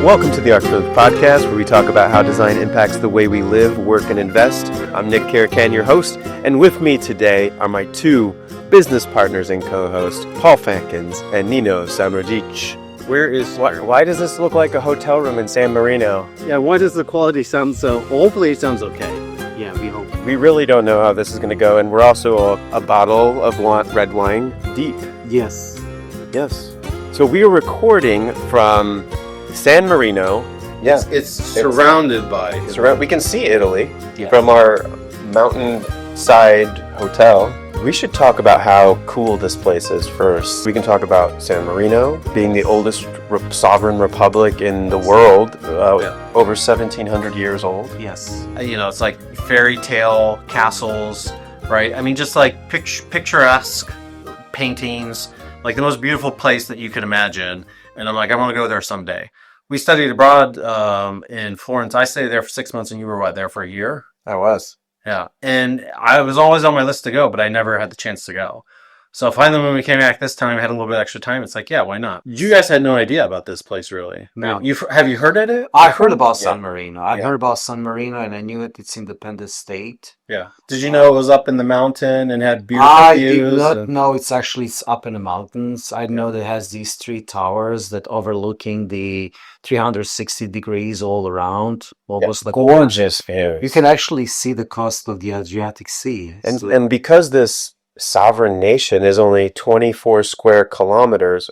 Welcome to the Architect Podcast, where we talk about how design impacts the way we live, work, and invest. I'm Nick Caracan, your host, and with me today are my two business partners and co-hosts, Paul Fankins and Nino Samradic. Why does this look like a hotel room in San Marino? Yeah, why does the quality sound so... Hopefully it sounds okay. Yeah, we hope. We really don't know how this is going to go, and we're also a bottle of red wine deep. Yes. Yes. So we are recording from San Marino. Yeah, it's surrounded by. We can see Italy Yeah. from our mountainside hotel. We should talk about how cool this place is first. We can talk about San Marino being the oldest sovereign republic in the world, over 1,700 years old. Yes. You know, it's like fairy tale castles, right? I mean, just like picturesque paintings, like the most beautiful place that you could imagine. And I'm like, I want to go there someday. We studied abroad in Florence. I stayed there for 6 months, and you were there for a year? I was. Yeah, and I was always on my list to go, but I never had the chance to go. So finally, when we came back this time, I had a little bit extra time. It's like, yeah, why not? You guys had no idea about this place, really. No. Have you heard of it? I heard about San Marino. I heard about San Marino, and I knew it's independent state. Yeah. Did you know it was up in the mountain and had beautiful I views? did not know it's up in the mountains. I know that it has these three towers that overlooking the 360 degrees all around. Almost like Gorgeous views. you can actually see the coast of the Adriatic Sea. And because this sovereign nation is only 24 square kilometers,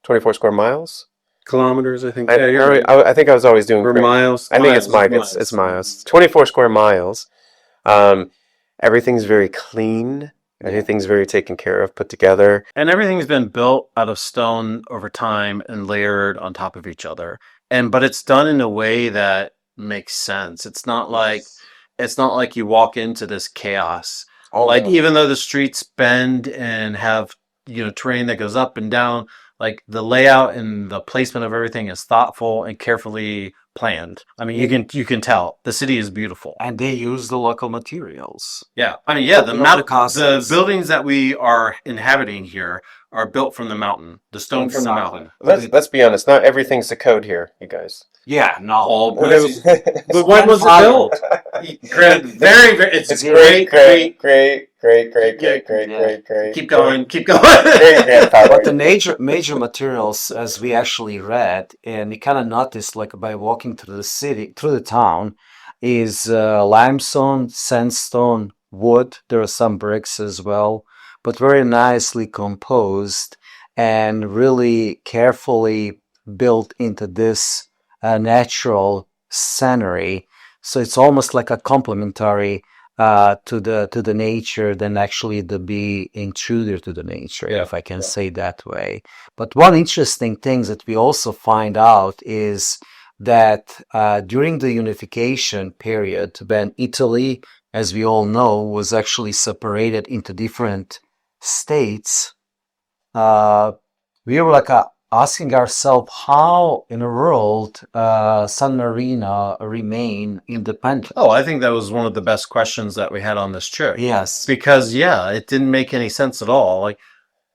24 square miles? Kilometers, I think. I think I was always doing... Or miles. I think it's miles. It's miles. 24 square miles. Everything's very clean. Everything's very taken care of, put together. And everything's been built out of stone over time and layered on top of each other. But it's done in a way that makes sense. It's not like you walk into this chaos. Even though the streets bend and have, terrain that goes up and down, like the layout and the placement of everything is thoughtful and carefully planned. I mean, you can tell the city is beautiful, And they use the local materials. yeah. I mean, the buildings that we are inhabiting here are built from the mountain, the stone from the mountain. Let's be honest, not everything's the code here, you guys. Yeah, no. But when was it built? Very, very. It's great. Keep going. But the major materials, as we actually read, and you kind of noticed, like by walking through the town, is limestone, sandstone, wood. There are some bricks as well, but very nicely composed and really carefully built into this natural scenery. So it's almost like a complementary to the nature than actually to be intruder to the nature, if I can say that way. But one interesting thing that we also find out is that during the unification period, when Italy, as we all know, was actually separated into different states, we were like asking ourselves how in the world San Marino remain independent. Oh, I think that was one of the best questions that we had on this trip. Yes. Because, it didn't make any sense at all. Like,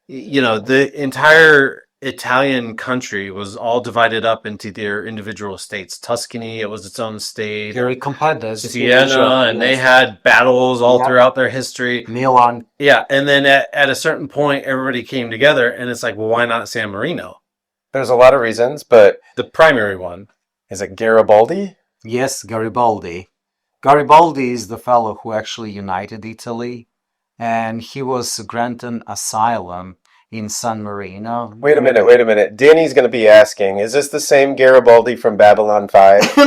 the entire Italian country was all divided up into their individual states. Tuscany, it was its own state. Very competitive. Siena, and they had battles all throughout their history. Milan. Yeah, and then at a certain point, everybody came together, and it's like, well, why not San Marino? There's a lot of reasons, but... The primary one. Is it Garibaldi? Yes, Garibaldi. Garibaldi is the fellow who actually united Italy, and he was granted asylum in San Marino. Wait a minute. Danny's going to be asking, is this the same Garibaldi from Babylon 5?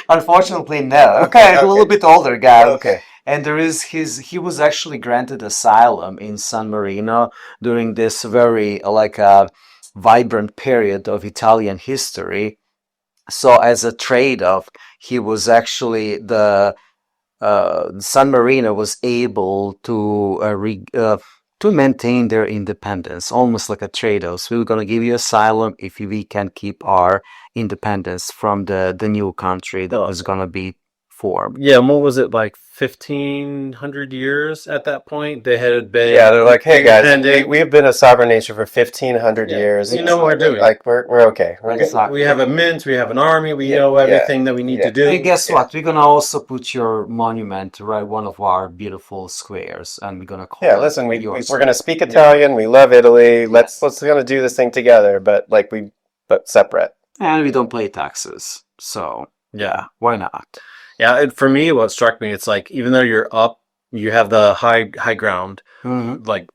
Unfortunately, no. Okay, a little bit older guy. Okay. And he was actually granted asylum in San Marino during this very vibrant period of Italian history. So as a trade-off, he was actually San Marino was able to maintain their independence, almost like a trade-off. So we're going to give you asylum if we can keep our independence from the new country that was going to be form. Yeah, and what was it, like 1,500 years at that point? They had been. Yeah, they're like, hey guys, independent. we have been a sovereign nation for 1,500 Yeah, years. we know what we're doing. Like we're okay. We're good. Exactly. We have a mint, we have an army, we Yeah, know yeah, everything that we need yeah. to do. And guess what? We're gonna also put your monument right one of our beautiful squares, and we're gonna call Yeah, it listen, yours. we're gonna speak Italian. We love Italy. Let's gonna do this thing together, but but separate. And we don't pay taxes, so Yeah. why not? Yeah, and for me, what struck me, it's like even though you're up, you have the high ground. Mhm. Like,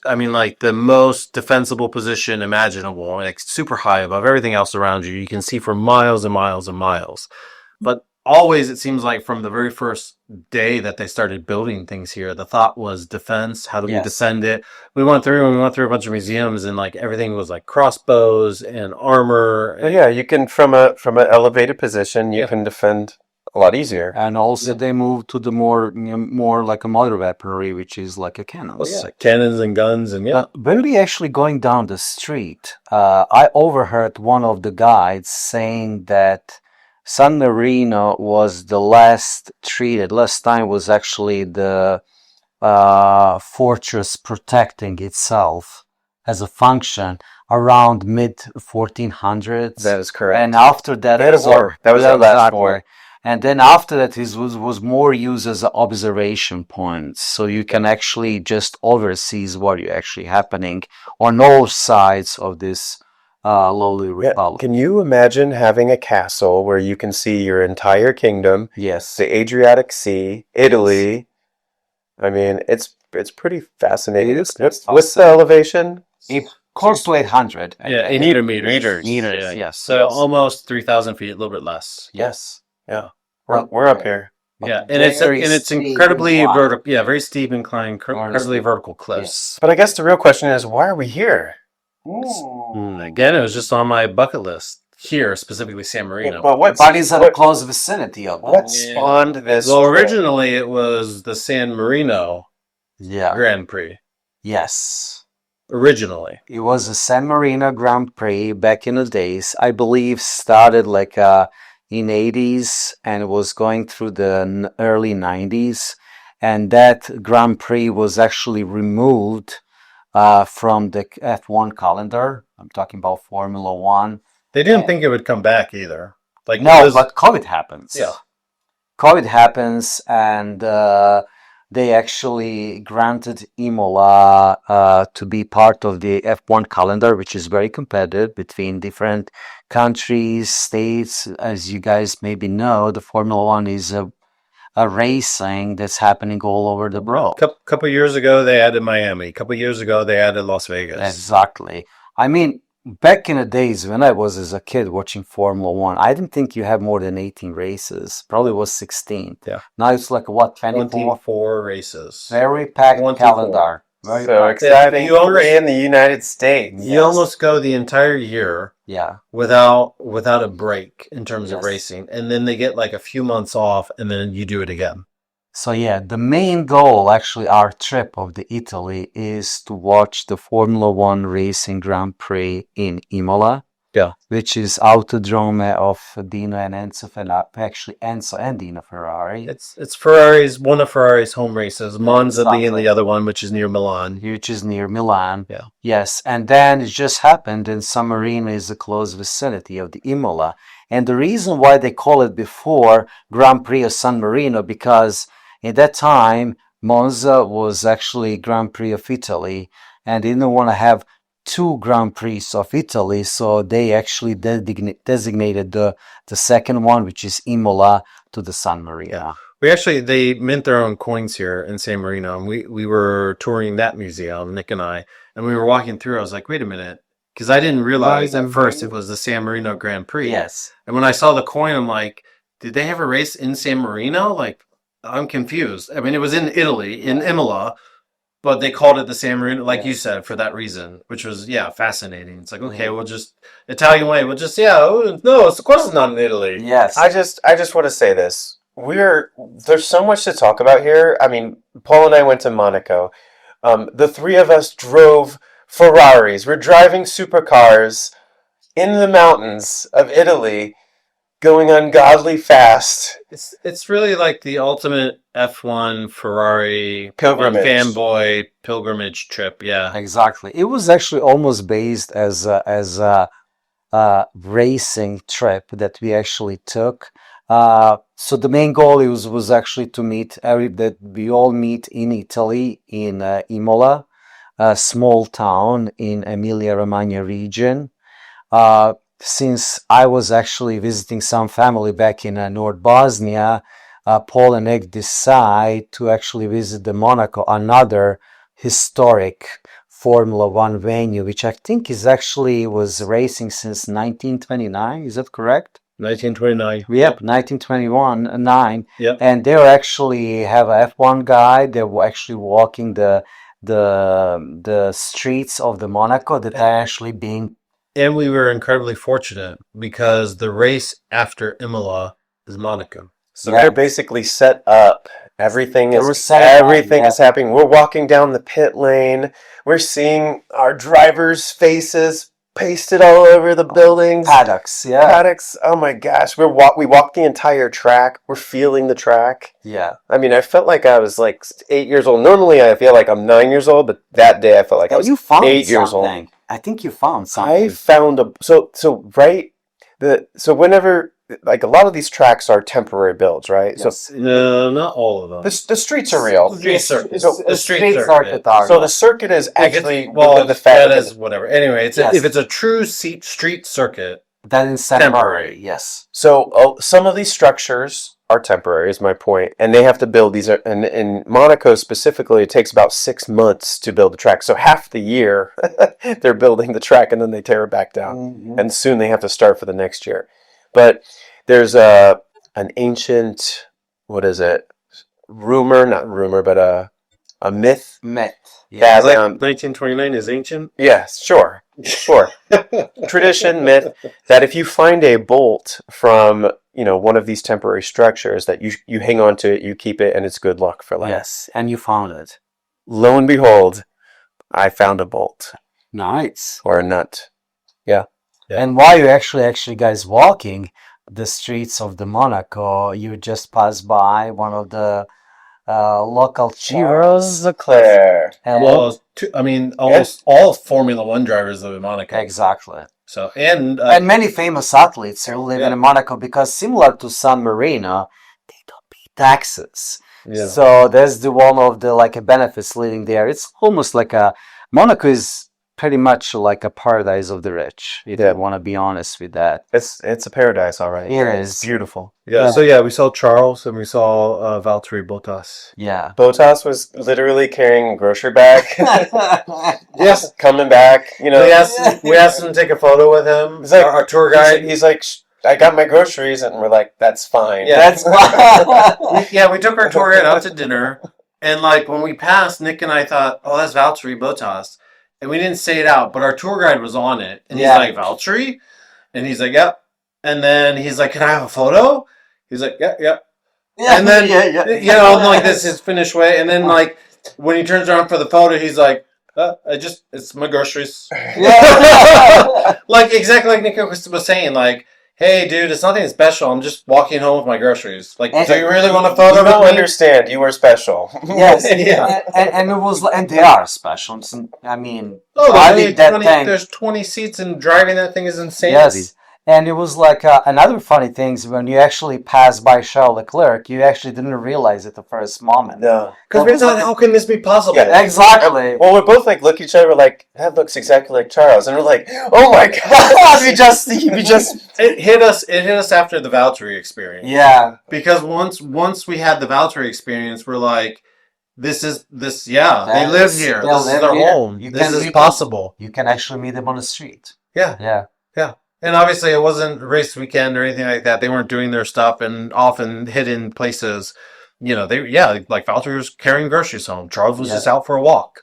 I mean, like the most defensible position imaginable, like super high above everything else around you. You can see for miles and miles and miles. But always, it seems like from the very first day that they started building things here, the thought was defense. How do we Yes. defend it? We went through a bunch of museums, and like everything was like crossbows and armor. But yeah, you can from an elevated position, you can defend a lot easier. And also they moved to the more like a modern weaponry, which is like a cannon. Cannons and guns, and When we actually going down the street, I overheard one of the guides saying that San Marino was the last time was actually the fortress protecting itself as a function around mid 1400s. That is correct. And after that, They had a war. That was their last war. And then after that, it was more used as an observation point, so you can actually just oversee what you actually happening on all sides of this lowly Yeah. republic. Can you imagine having a castle where you can see your entire kingdom, Yes. the Adriatic Sea, Italy? I mean, it's pretty fascinating. It is. What's the elevation? Close to 800. in meters. Meters, yes. So almost 3,000 feet, a little bit less. Yes. Yeah, we're up here. Yeah, and it's incredibly vertical. Yeah, very steep incline, incredibly vertical cliffs. But I guess the real question is, why are we here? Again, it was just on my bucket list here, specifically San Marino. But it's at a close vicinity of What that. spawned this? Well, originally it was the San Marino Yeah. Grand Prix. Yes. Originally, It was a San Marino Grand Prix back in the days. I believe started like in 80s and was going through the early 90s. And that Grand Prix was actually removed from the F1 calendar. I'm talking about Formula One. they didn't think it would come back either. Like No, but COVID happens. Yeah. COVID happens, and they actually granted Imola to be part of the F1 calendar, which is very competitive between different countries, states. As you guys maybe know, the Formula One is a racing that's happening all over the world. couple years ago they added Miami. Couple years ago they added Las Vegas. Exactly. I mean, back in the days when I was as a kid watching Formula One, I didn't think you have more than 18 races. Probably was 16. Yeah. Now it's like what, 24? 24 races. Very packed 24. calendar. Very So packed. exciting! You almost- We're in the United States. You almost go the entire year Yeah. without a break in terms of Yes. racing, and then they get like a few months off, and then you do it again. So yeah, the main goal, actually, our trip of the Italy is to watch the Formula One Racing Grand Prix in Imola. Yeah. Which is Autodrome of Dino and Enzo actually Enzo and Dino Ferrari. It's Ferrari's one of Ferrari's home races. Monza being the other one, which is near Milan. Which is near Milan. Yeah. Yes, and then it just happened in San Marino is a close vicinity of the Imola. And the reason why they call it before Grand Prix of San Marino, because at that time, Monza was actually Grand Prix of Italy, and they didn't want to have two Grand Prix of Italy, so they actually designated the second one, which is Imola, to the San Marino. Yeah. They mint their own coins here in San Marino, and we were touring that museum, Nick and I, and we were walking through. I was like, wait a minute, because I didn't realize at first it was the San Marino Grand Prix. Yes. And when I saw the coin, I'm like, did they have a race in San Marino? Like, I'm confused. I mean, it was in Italy, in Imola, but they called it the San Marino, like you said, for that reason, which was, fascinating. It's like, okay, we'll just, Italian way, we'll just, no, of course it's not in Italy. Yes. I just want to say this. There's so much to talk about here. I mean, Paul and I went to Monaco. The three of us drove Ferraris. We're driving supercars in the mountains of Italy. going ungodly fast. It's really like the ultimate F1 Ferrari Pilgrimage. fanboy pilgrimage trip. Yeah. Exactly. It was actually almost based as a racing trip that we actually took. So the main goal was actually to that we all meet in Italy in Imola, a small town in Emilia-Romagna region. Since I was actually visiting some family back in North Bosnia, Paul and Nick decide to actually visit the Monaco, another historic Formula One venue, which I think was racing since 1929. Is that correct? 1929. Yep, 1921, 9. Yep. And they actually have a F1 guy. They were actually walking the streets of the Monaco that are actually being. And we were incredibly fortunate because the race after Imola is Monaco. So Yeah. they're basically set up. Everything They were is set up, everything yeah. is happening. We're walking down the pit lane. We're seeing our drivers' faces pasted all over the buildings. Paddocks, yeah. Paddocks. Oh my gosh. We walked the entire track. We're feeling the track. Yeah. I mean, I felt like I was like 8 years old. Normally, I feel like I'm 9 years old, but that day I felt like I was You found 8 years old. something. I think you found something. I found so whenever, like, a lot of these tracks are temporary builds, right? Yes. No, not all of them. So the streets are real. Street circuit. So The street circuit. So the circuit is actually well, the fact that is whatever. Anyway, Yes. if it's a true street circuit, That in San Temporary. Marino, yes. So some of these structures are temporary, is my point, and they have to build these. And in Monaco specifically, it takes about 6 months to build the track. So half the year they're building the track, and then they tear it back down, Mhm. and soon they have to start for the next year. But there's an ancient, what is it? Not rumor, but a myth. Met. Yeah, Like um, 1929 is ancient. Yeah, sure. Tradition, myth, that if you find a bolt from, one of these temporary structures, that you hang on to it, you keep it, and it's good luck for life. Yes, and you found it. Lo and behold, I found a bolt Nice. or a nut. Yeah. And while you're actually guys walking the streets of the Monaco, you just pass by one of the local Giros Leclerc. and well, almost all Formula One drivers live in Monaco. exactly. So and And many famous athletes are living in Monaco because similar to San Marino, they don't pay taxes. Yeah. So that's the one of the benefits living there. It's almost like Monaco is pretty much like a paradise of the rich, if you want to be honest with that. It's a paradise, all right. It It's is. beautiful. Yeah. So we saw Charles and we saw Valtteri Bottas. Yeah. Bottas was literally carrying a grocery bag. Yes. Coming back, we asked him to take a photo with him. He's like- our tour guide. He's like, I got my groceries, and we're like, that's fine. Yeah. That's We took our tour guide out to dinner, and when we passed, Nick and I thought, "Oh, that's Valtteri Bottas," and we didn't say it out, but our tour guide was on it, and he's like, "Valtteri," and he's like, "Yep," and then he's like, "Can I have a photo?" He's like, "Yep, yep," and then this is finished way, and then when he turns around for the photo, he's like, it's my groceries." Exactly like Nick was saying, hey, dude, it's nothing special. I'm just walking home with my groceries. Do you really want a photo? You don't with me? understand. You are special. Yes, Yeah. and it was, and they are special. I mean, Oh, driving that thing. there's 20 seats, and driving that thing is insane. Yes, and it was another funny thing is when you actually passed by Charles Leclerc, you actually didn't realize it the first moment. No. Because we thought, how can this be possible? Yeah. Exactly. Well, we're both look at each other, we're like, that looks exactly like Charles. And we're like, oh my God, we just. It hit us after the Valtteri experience. Yeah. Because once we had the Valtteri experience, we're like, they live here. This is their home. This is possible. You can actually meet them on the street. Yeah. Yeah. And obviously, it wasn't race weekend or anything like that. They weren't doing their stuff, and often hidden places. Valtteri was carrying groceries home. Charles was just out for a walk.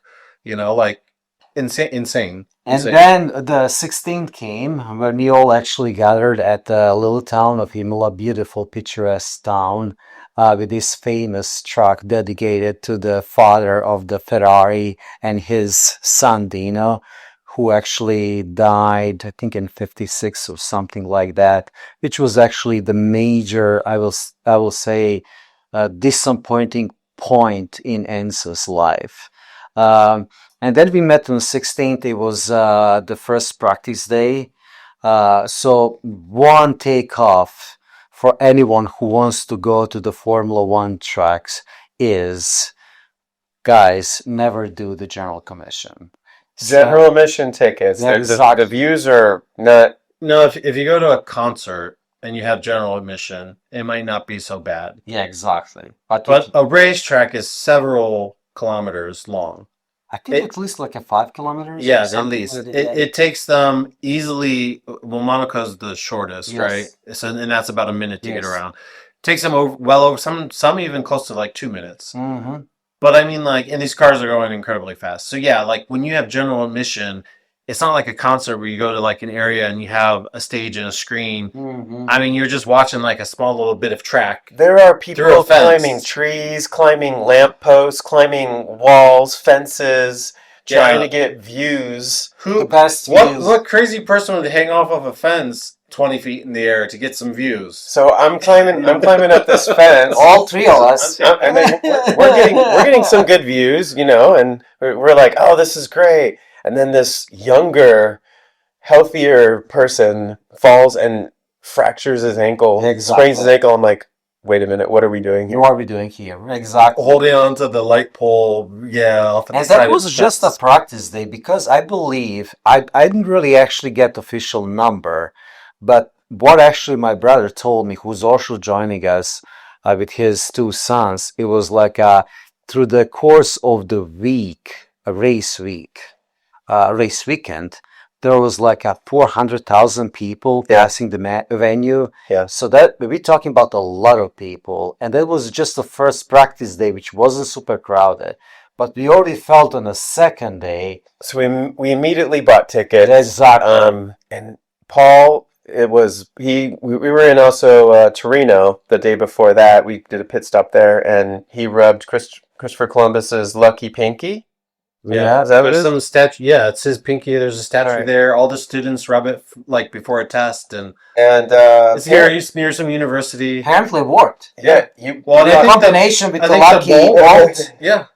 Insane. And then the 16th came when we all actually gathered at the little town of Imola, beautiful, picturesque town, with this famous truck dedicated to the father of the Ferrari and his son Nino, who actually died, I think in 56 or something like that, which was actually the major, I will say, disappointing point in Enzo's life. And then we met on the 16th. It was the first practice day. So one takeoff for anyone who wants to go to the Formula One tracks is, guys, never do the general commission. General admission tickets. Yeah, The exactly. views are not. No, if you go to a concert and you have general admission, it might not be so bad. Yeah, exactly. But a racetrack is several kilometers long. I think at least like a 5 kilometers. Yeah, or at something least. like that. It takes them easily. Well, Monaco's the shortest, Yes. right? So, and that's about a minute to get Yes. around. Takes them well over some even close to like 2 minutes. Mm-hmm. But I mean, like, and these cars are going incredibly fast. So yeah, like when you have general admission, it's not like a concert where you go to like an area and you have a stage and a screen. Mm-hmm. I mean, you're just watching like a small little bit of track. There are Through people a fence. climbing trees, climbing lampposts, climbing walls, fences, trying Yeah. to get views. The best What views. what crazy person would hang off of a fence 20 feet in the air to get some views? So I'm climbing up this fence. All three of us. And then we're getting some good views, you know, and we're like, oh, this is great. And then this younger, healthier person falls and fractures his ankle, Exactly. sprains his ankle. I'm like, wait a minute, what are we doing here? What are we doing here? Exactly. Holding on to the light pole, yeah. Off at the And side that of was the just a fence. practice day because I believe I didn't really actually get official number, but what actually my brother told me, who's also joining us with his two sons, it was like through the course of the week, a race weekend, there was like 400,000 people passing the venue. Yeah. So that we're talking about a lot of people, and that was just the first practice day, which wasn't super crowded. But we already felt on the second day. So we immediately bought tickets. Exactly. And Paul, we were in also Torino the day before that. We did a pit stop there, and he rubbed Christopher Columbus's lucky pinky. Yeah, Is that what it There's is? some statue. Yeah, it's his pinky. There's a statue Alright. there. All the students rub it like before a test, and And it's near some university. apparently worked. yeah, you. Well, The I think combination with I the think the lucky bolt- bolt. Yeah.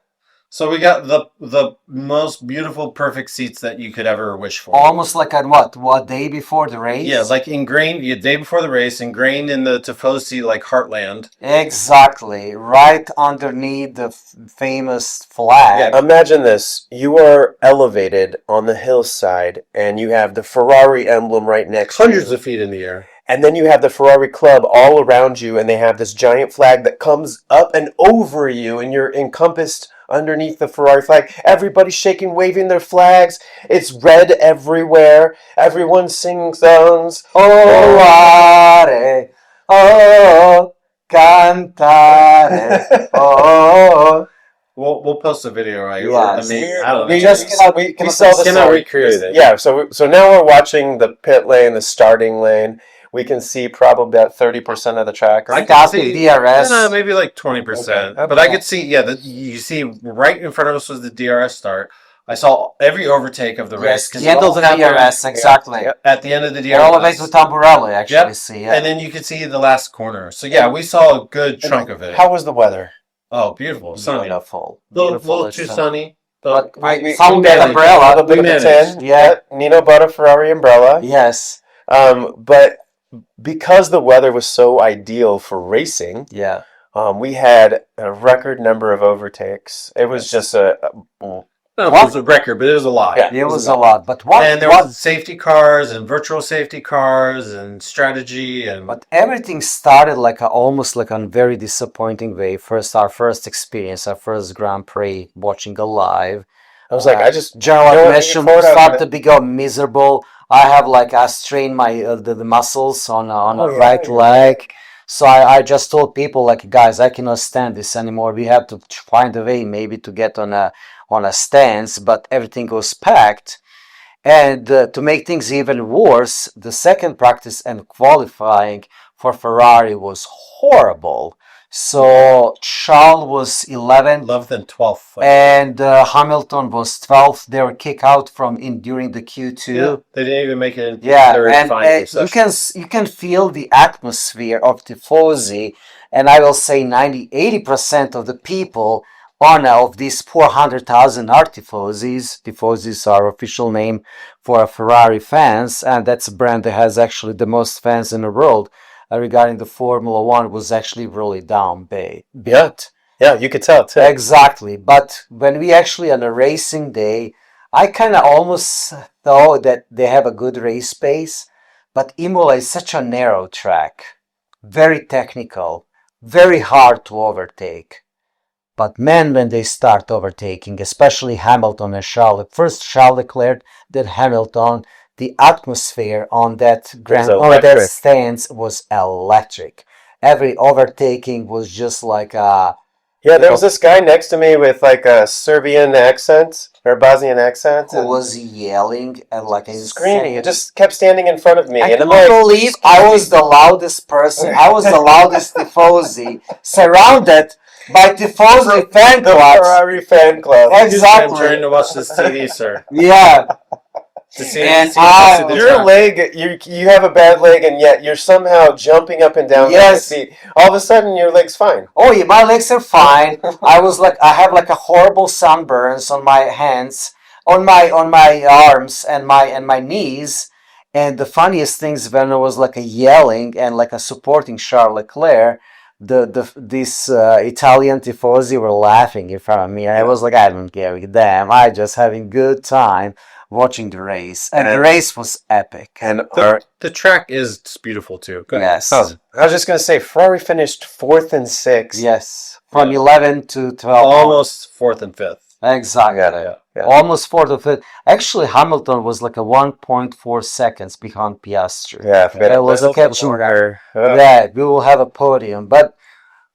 So we got the most beautiful, perfect seats that you could ever wish for. Almost like at what day before the race? Yeah, like ingrained the day before the race, ingrained in the Tifosi like heartland. Exactly, right underneath the famous flag. Imagine this. You are elevated on the hillside, and you have the Ferrari emblem right next to you. Hundreds of feet in the air. And then you have the Ferrari club all around you, and they have this giant flag that comes up and over you, and you're encompassed underneath the Ferrari flag. Everybody's shaking, waving their flags. It's red everywhere. Everyone sings songs. Oh, mare, oh, cantare, oh. We'll post a video, right? Yes. I mean, I don't know. We just we saw the cannot song. recreate it. Yeah, so now we're watching the pit lane, the starting lane. We can see probably about 30% of the track. I Got could the see DRS. maybe like 20%. Okay. But I could see, yeah, you see right in front of us was the DRS start. I saw every overtake of the race. Yes, 'cause the it end all of the happened DRS, exactly. Yeah. At the end of the DRS. And all the way to Tamburello, actually, Yep. see. Yeah. And then you could see the last corner. So yeah, we saw a good chunk of it. How was the weather? Oh, beautiful. Sunny. Beautiful. Little It's, too sunny. But We some managed. umbrella. Look at the managed. 10. Yeah. Nino bought a Ferrari umbrella. Yes. But because the weather was so ideal for racing, Yeah. we had a record number of overtakes. It was just I don't know if it was a record, but it was a lot. Yeah. It was a lot. But what? And there was safety cars and virtual safety cars and strategy and But everything started like almost like a very disappointing way. Our first experience, our first Grand Prix, watching a live. I was like, I just General you know what, admission looking forward started to to become miserable. I have like I strained my the muscles on the yeah, right yeah. leg. So I just told people like, guys, I cannot stand this anymore. We have to find a way maybe to get on a stance, but everything was packed. And to make things even worse, the second practice and qualifying for Ferrari was horrible. So Charles was 11th, 11th and 12th. and Hamilton was 12th. They were kicked out from in during the Q2. Yeah, they didn't even make it. Yeah, their and final you can feel the atmosphere of Tifosi, and I will say 80% of the people of these 400,000 are Tifosis. Tifosis are official name for Ferrari fans, and that's a brand that has actually the most fans in the world. Regarding the Formula One was actually really down bit. Yeah, you could tell too. Exactly. But when we actually on a racing day, I kind of almost thought that they have a good race pace, but Imola is such a narrow track, very technical, very hard to overtake. But man, when they start overtaking, especially Hamilton and Charles, first Charles Leclerc, then Hamilton, the atmosphere on that stands was electric. Every overtaking was just like a. Yeah, there was this guy next to me with like a Serbian accent or Bosnian accent. Who was yelling and like Screaming. It just kept standing in front of me. I and can't believe I was the loudest person. I was the loudest Tifosi, surrounded by Tifosi fan the clubs. Ferrari fan club. Exactly. I'm trying to watch this TV, sir. Yeah. Your leg, you have a bad leg, and yet you're somehow jumping up and down on the seat. All of a sudden, your leg's fine. Oh yeah, my legs are fine. I have like a horrible sunburns on my hands, on my arms and my knees. And the funniest things when I was like a yelling and like a supporting Charles Leclerc, these Italian tifosi were laughing in front of me. I was like, I don't give a damn. I just having good time watching the race, and the race was epic. And the track is beautiful too. Good. Yes. I was just gonna say, Ferrari finished 4th and 6th. Yes, from 11 to 12. Almost 4th and 5th. Exactly. Yeah. Almost 4th of it. Actually, Hamilton was like a 1.4 seconds behind Piastri. Yeah, that was a caption. Yeah. That we will have a podium, but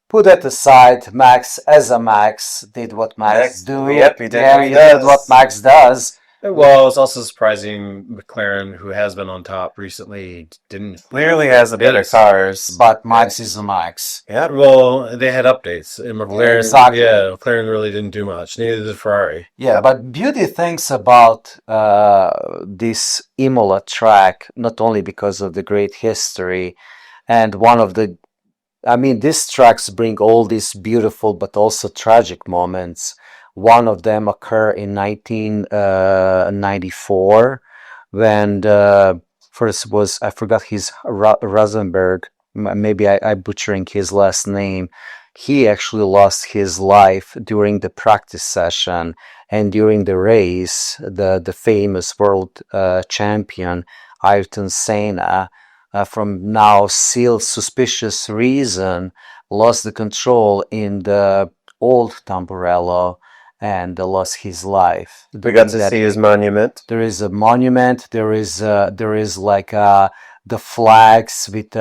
put that aside. Max, as a Max, did what Max do. Yep, he did. Yeah, he did what Max does. Well, it's also surprising McLaren, who has been on top recently, didn't. Clearly has a better cars. But Max is a Max. Yeah. Well, they had updates, and McLaren. Exactly. Yeah, McLaren really didn't do much. Neither did Ferrari. Yeah, but beauty things about this Imola track, not only because of the great history, and one of the, I mean, these tracks bring all these beautiful but also tragic moments. One of them occurred in 1994 when first was, I forgot his Rosenberg, maybe I butchering his last name. He actually lost his life during the practice session, and during the race, the famous world champion Ayrton Senna, from now still suspicious reason, lost the control in the old Tamburello and lost his life. We got to see his monument. There is a monument. There is like the flags with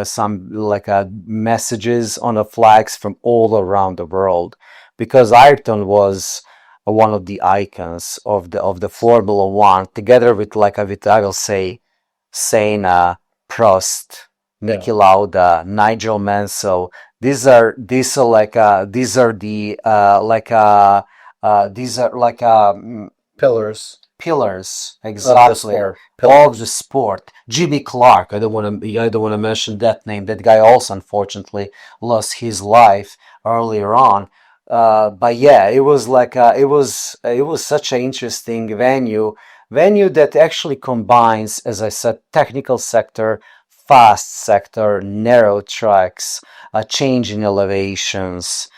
some like messages on the flags from all around the world, because Ayrton was one of the icons of the Formula One, together with I will say Senna, Prost, Niki Lauda, Nigel Mansell. These are Pillars. Pillars, exactly, of the sport. Jimmy Clark. I don't want to mention that name. That guy also unfortunately lost his life earlier on. But yeah, it was it was such an interesting venue that actually combines, as I said, technical sector, fast sector, narrow tracks, change in elevations.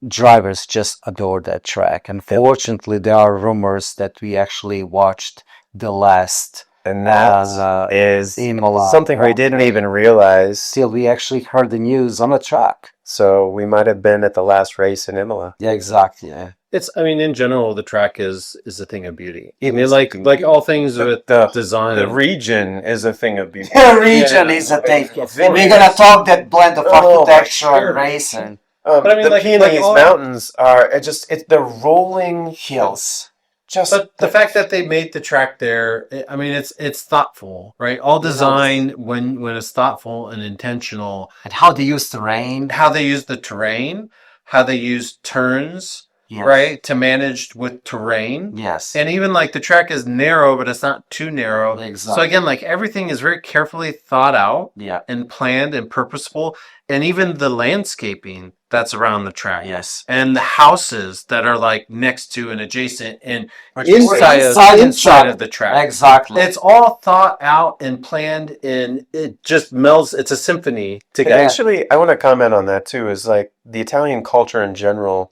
Drivers just adore that track. Unfortunately, there are rumors that we actually watched the last, and that is Imola. Something we didn't even realize. Still, we actually heard the news on the track. So we might have been at the last race in Imola. Yeah, exactly. Yeah. I mean, in general, the track is a thing of beauty. I mean, like all things with design. The region is a thing of beauty. The region is a thing. We're gonna talk that blend of architecture and racing. But I mean, the Pyrenees Mountains are it's the rolling hills. But the fact that they made the track there, I mean, it's thoughtful, right? All design when it's thoughtful and intentional. And how they use terrain. How they use the terrain, how they use turns, Yes. right, to manage with terrain. Yes. And even like the track is narrow, but it's not too narrow. Exactly. So again, like everything is very carefully thought out Yeah. and planned and purposeful. And even the landscaping that's around the track. Yes. And the houses that are like next to and adjacent and Inside inside of the track. Exactly. It's all thought out and planned, and it just melds. It's a symphony together. Actually, I want to comment on that too. Is like the Italian culture in general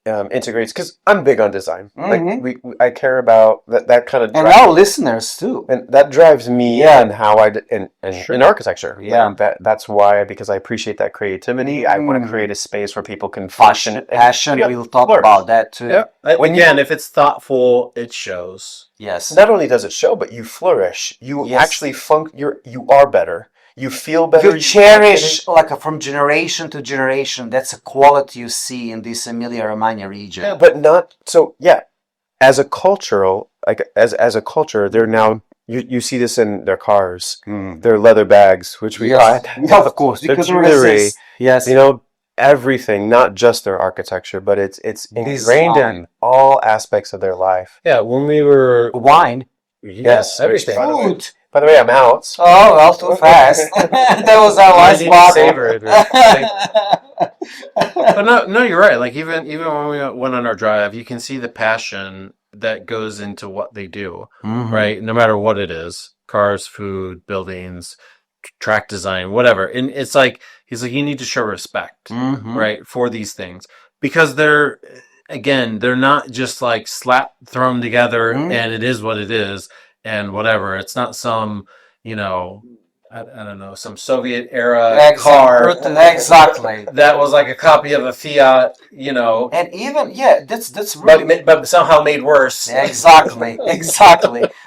integrates, because I'm big on design. Mhm. Like I care about that kind of And drive, our listeners too. and that drives me and how in architecture. Yeah. Like, that's why, because I appreciate that creativity. I want to create a space where people can function. Passion. Yeah, We'll talk flourish. about that too. Yeah. When Again, if it's thoughtful, it shows. Yes. Not only does it show, but you flourish. You Yes. actually you are better. You feel better. You cherish from generation to generation. That's a quality you see in this Emilia Romagna region. Yeah. But not so. Yeah, as a cultural, like as a culture, they're now. You see this in their cars, their leather bags, which we got. Yeah, of course. Their Because jewelry. Yes. You know, everything, not just their architecture, but it's ingrained in all aspects of their life. Yeah, when we were Wine. Yes, everything. Food. By the way, I'm out. Oh, well, too fast. That was our last need to bottle. savor it. But no, you're right. Like even when we went on our drive, you can see the passion that goes into what they do, right? No matter what it is, cars, food, buildings, track design, whatever. And it's like he's like, you need to show respect, right, for these things, because they're not just like thrown together and it is what it is and whatever. It's not some, I don't know, some Soviet era car. Exactly. That was like a copy of a Fiat, And even that's really but somehow made worse. exactly.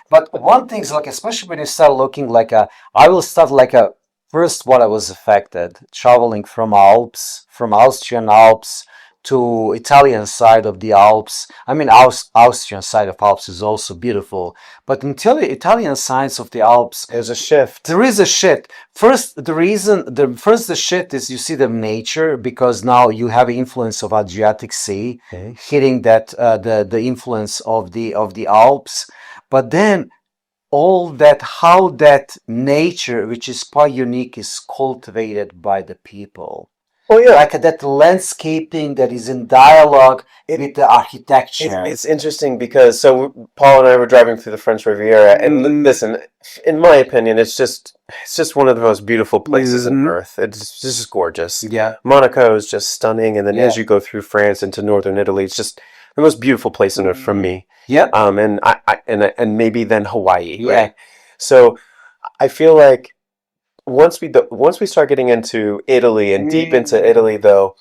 But one thing's like, especially when you start looking I will start first what I was affected traveling from Austrian Alps to Italian side of the Alps. I mean, Austrian side of Alps is also beautiful, but until the Italian sides of the Alps, There's a shift. there is a shift. First, the shift is you see the nature, because now you have influence of Adriatic Sea hitting that the influence of the Alps, but then all that, how that nature, which is quite unique, is cultivated by the people. Oh yeah, Like that landscaping that is in dialogue with the architecture. it's interesting because Paul and I were driving through the French Riviera, and listen, in my opinion, it's just one of the most beautiful places on earth. It's just gorgeous. Yeah. Monaco is just stunning, and then as you go through France into northern Italy, it's just the most beautiful place on earth from me. Yeah. And and maybe then Hawaii. Yeah. Right? So I feel like once we start getting into Italy and deep into Italy, though,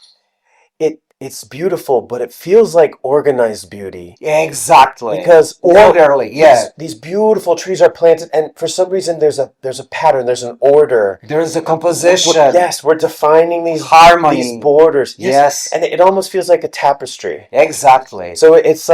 it's beautiful, but it feels like organized beauty. Exactly. Because orderly, these beautiful trees are planted, and for some reason there's a pattern, there's an order. There's a composition. Yes, we're defining these Harmony. these borders. Yes. And it almost feels like a tapestry. Exactly. So it's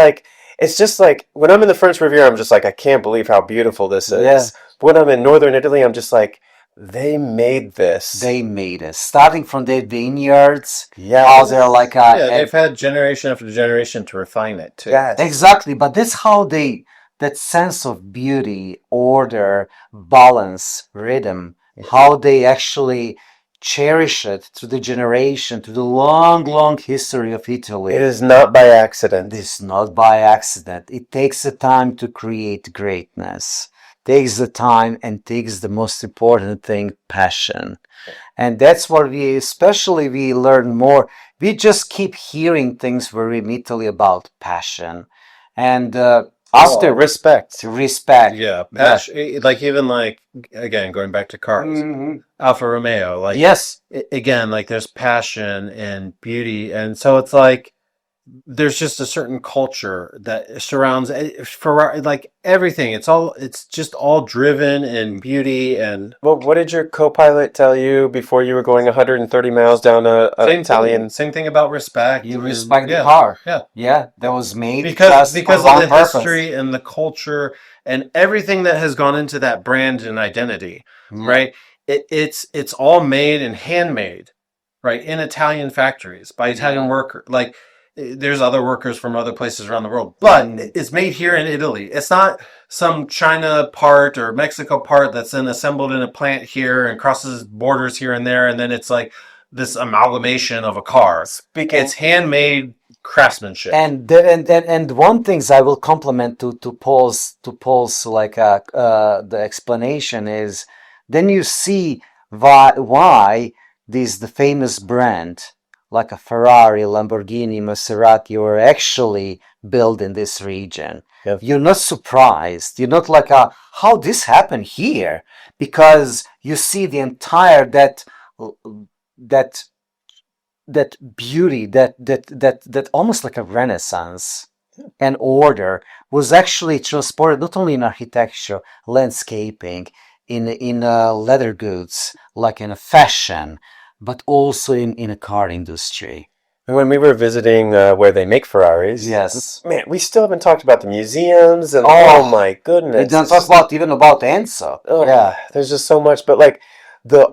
just like when I'm in the French Riviera, I'm just like, I can't believe how beautiful this is. Yeah. But when I'm in northern Italy, I'm just like, they made this. They made it. Starting from their vineyards. Yeah. How they're like They've had generation after generation to refine it too. Yes. exactly, but that's how that sense of beauty, order, balance, rhythm, how they actually cherish it through the generation, through the long history of Italy. It is not by accident. This is not by accident. It takes the time to create greatness. Takes the time and takes the most important thing, passion. And that's what we learn more. We just keep hearing things very in Italy about passion. And after respect. Yeah, like even like again going back to cars, Alfa Romeo, like yes, again, like there's passion and beauty, and so it's like there's just a certain culture that surrounds Ferrari, like everything. It's just all driven in beauty and Well, what did your co-pilot tell you before you were going 130 miles down a Italian? Same thing about respect. You and- respect the yeah, car. Yeah. Yeah, that was made Because just for of one the purpose. history and the culture and everything that has gone into that brand and identity, Yeah. right? It's all made and handmade, right, in Italian factories by Italian workers. Like there's other workers from other places around the world, but it's made here in Italy. It's not some China part or Mexico part that's then assembled in a plant here and crosses borders here and there, and then it's like this amalgamation of a car. It's handmade craftsmanship. And one things I will compliment to Paul's like the explanation is then you see why the famous brand like a Ferrari, Lamborghini, Maserati were actually built in this region. Yep. You're not surprised. You're not like how this happened here, because you see the entire that beauty, that almost like a renaissance and order was actually transported not only in architecture, landscaping, in leather goods, like in a fashion, but also in a car industry. When we were visiting where they make Ferraris, Yes. man, we still haven't talked about the museums and Oh, oh my goodness, We don't talk about even about Enzo. ugh, Yeah. there's just so much. But like the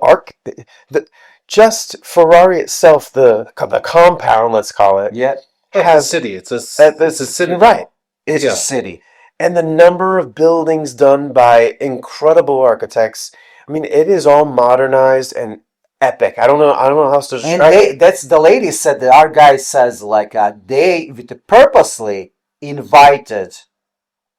just Ferrari itself, the compound, let's call it, Yeah. has city. It's a city, right? It's Yeah. a city. And the number of buildings done by incredible architects. I mean, it is all modernized and epic. I don't know how else to And describe it. that's the lady said that our guy says like they purposely invited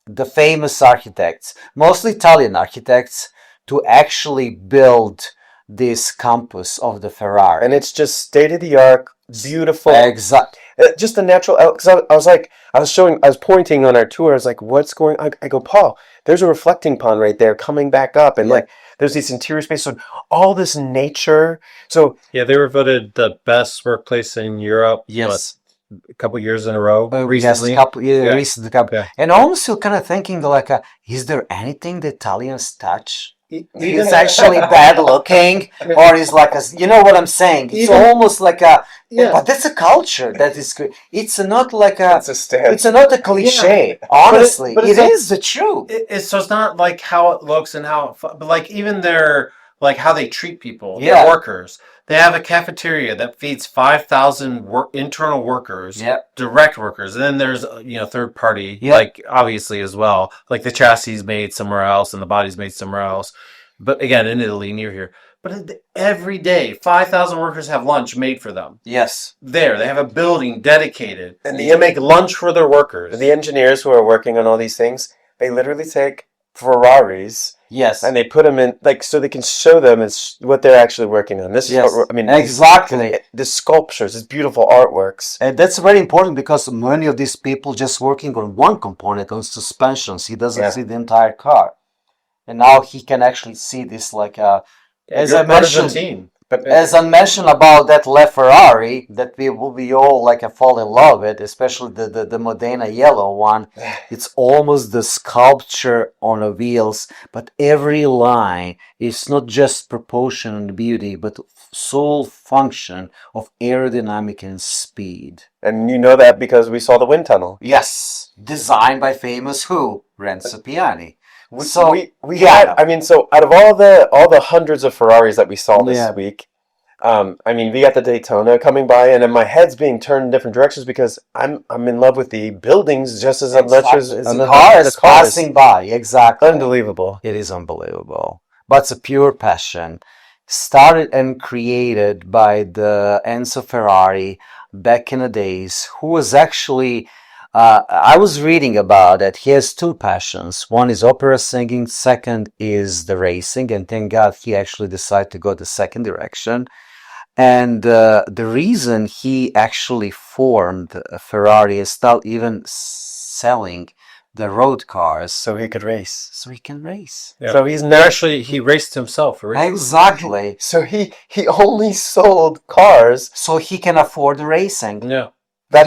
the famous architects, mostly Italian architects, to actually build this campus of the Ferrari. And it's just state of the art, beautiful. Exactly. Just the natural, because I was pointing on our tour. I was like, what's going on? I go, Paul, there's a reflecting pond right there coming back up. And like, there's these interior spaces, so all this nature. So Yeah, they were voted the best workplace in Europe. Yes. A couple years in a row. Recently. Recently. Yeah. And also kind of thinking like, is there anything the Italians touch? He's actually bad looking, or is like you know what I'm saying? It's almost like but that's a culture that is. It's not like it's a stance. It's not a cliche. Honestly, but it it's is the truth. So it's not like how it looks and how, but like even their like how they treat people, Yeah. their workers. They have a cafeteria that feeds 5,000 internal workers, Yep. direct workers. And then there's third party, Yep. like obviously as well. Like the chassis is made somewhere else and the body's made somewhere else. But again, in Italy, near here. But every day, 5,000 workers have lunch made for them. Yes. They have a building dedicated, And and they make lunch for their workers. The engineers who are working on all these things, they literally take Ferraris Yes. and they put them in, like, so they can show them as what they're actually working on. This Yes. is what, I mean, Exactly. the sculptures, it's beautiful artworks. And that's very important because many of these people just working on one component, on suspensions. He doesn't see the entire car. And now he can actually see this like as I mentioned. But As I mentioned about that Ferrari that we all like fall in love with, especially the Modena yellow one. It's almost the sculpture on the wheels, but every line is not just proportion and beauty, but sole function of aerodynamic and speed. and you know that because we saw the wind tunnel. Yes, designed by famous who? Renzo Piani. We had, I mean, so out of all the hundreds of Ferraris that we saw this week, I mean, we got the Daytona coming by, and then my head's being turned in different directions because I'm in love with the buildings just as much as the cars passing by. Exactly. Unbelievable. It is unbelievable. But it's a pure passion. Started and created by the Enzo Ferrari back in the days, who was actually I was reading about it. He has two passions. One is opera singing. Second is the racing. And thank God he actually decided to go the second direction. And the reason he actually formed Ferrari is still even selling the road cars So he could race. so he can race. Yeah. So he's He raced himself. Exactly. So he only sold cars. So he can afford the racing. Yeah.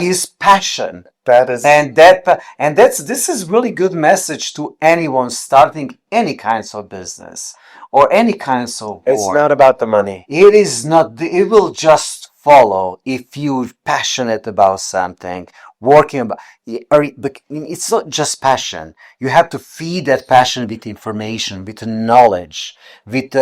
his passion. That is, And this is really good message to anyone starting any kinds of business or any kinds of it's work. not about the money. It is not. It will just follow if you're passionate about something, working about. Or it's not just passion. You have to feed that passion with information, with knowledge, with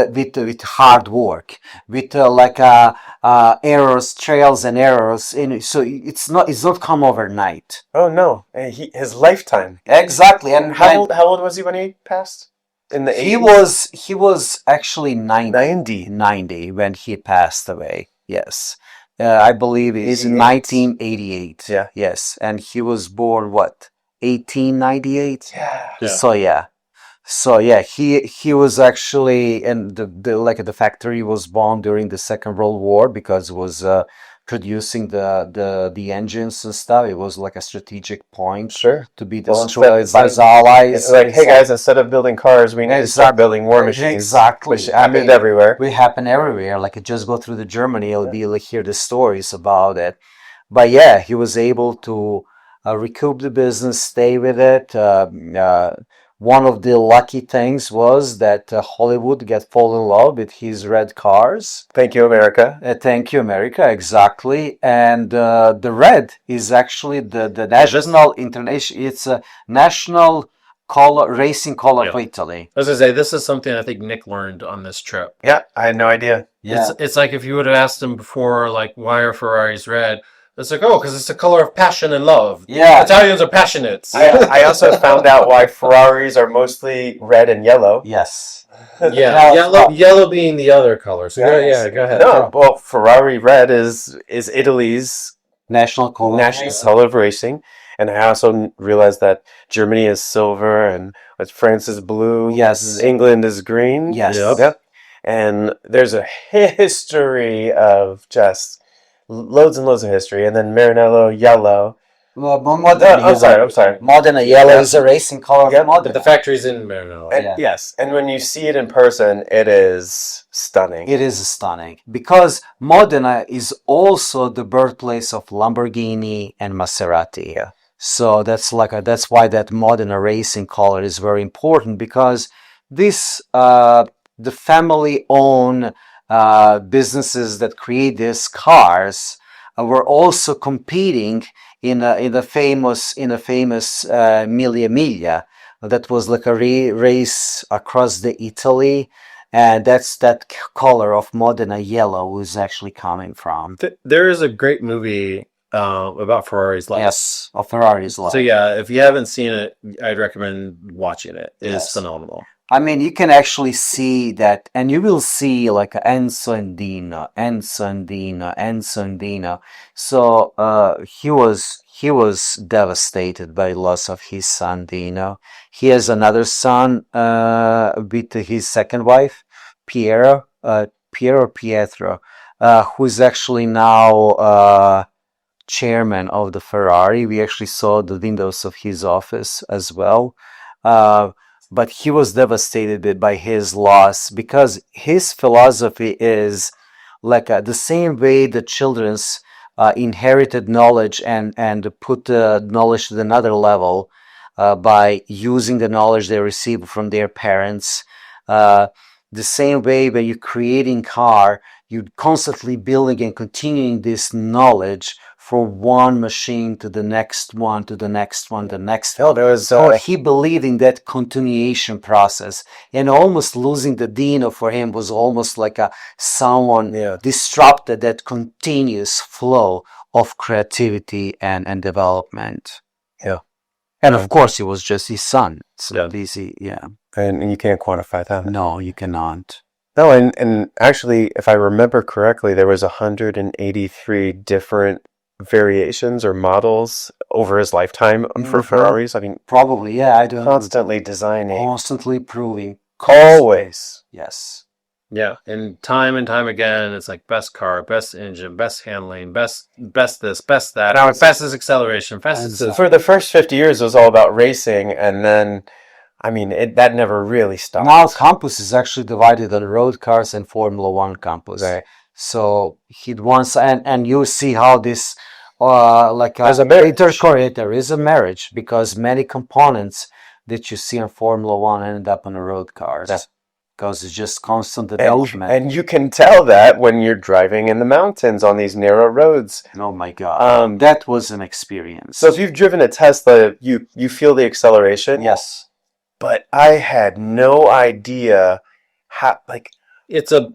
hard work, with errors, trials and errors. So it's not come overnight. Oh no, his lifetime. Exactly. And How old was he when he passed? In the 80s? he was actually 90. 90 when he passed away. Yes. I believe it's 88? 1988. Yeah. Yes. And he was born, what, 1898? Yeah. So yeah, he was actually in the factory was bombed during the Second World War because it was producing the engines and stuff. It was like a strategic point Sure. to be Well, destroyed by it's the Allies. It's like, hey guys, instead of building cars, we need to start building war machines. Exactly. Which happened everywhere. Will happen everywhere. Like just go through the Germany, you'll be like hear the stories about it. But yeah, he was able to recoup the business, stay with it. One of the lucky things was that Hollywood fall in love with his red cars. Thank you, America. Thank you, America. Exactly. And the red is actually the national international. It's a national color, racing color for Italy. I was gonna say this is something I think Nick learned on this trip. Yeah, I had no idea. Yeah. It's like if you would have asked him before, like, why are Ferraris red? It's like, oh, because it's the color of passion and love. Yeah. Italians are passionate. I also found out why Ferraris are mostly red and yellow. Yes. Yeah, yellow being the other color. So go ahead. No, well, Ferrari red is Italy's National color. national color of racing. And I also realized that Germany is silver and France is blue. Yes. England is green. Yes. Yep. And there's a history of just loads and loads of history. And then Marinello yellow. Well, Modena. I'm sorry. Modena yellow is a racing color. Yep. Of Modena. The factory's in Marino. And, yes. And when you see it in person, it is stunning. It is stunning because Modena is also the birthplace of Lamborghini and Maserati. So that's why that Modena racing color is very important because this the family-owned businesses that create these cars were also competing in the famous Mille Miglia. That was like a race across the Italy, and that's that color of Modena yellow is actually coming from. There is a great movie about Ferrari's life. Yes, of Ferrari's life. So yeah, if you haven't seen it, I'd recommend watching it. It is phenomenal. I mean, you can actually see that, and you will see like Enzo and Dino. So he was devastated by the loss of his son Dino. He has another son with his second wife, Pietro, who's actually now chairman of the Ferrari. We actually saw the windows of his office as well. But he was devastated by his loss because his philosophy is like the same way the children's inherited knowledge and put the knowledge to another level by using the knowledge they receive from their parents. The same way when you're creating car, you're constantly building and continuing this knowledge from one machine to the next one, to the next one, the next one. There was, So he believed in that continuation process, and almost losing the Dino for him was almost like someone disrupted that continuous flow of creativity and development. Yeah. And of course, it was just his son. It's not easy, and you can't quantify that. No, you cannot. No, and actually, if I remember correctly, there was 183 different variations or models over his lifetime for Ferraris. I mean, probably, I don't constantly designing, constantly proving, always. Yes. Yeah, and time again, it's like best car, best engine, best handling, best this, best that. Now, fastest acceleration, fastest this. For the first 50 years, it was all about racing, and then, I mean, that never really stopped. Now, campus is actually divided on road cars and Formula One campus. Right. So he wants, and you see how this like As a marriage. there is a marriage, because many components that you see in Formula One end up on the road cars. Because it's just constant development. And you can tell that when you're driving in the mountains on these narrow roads. Oh my God, that was an experience. So if you've driven a Tesla, you feel the acceleration. Yes. But I had no idea how, like, It's a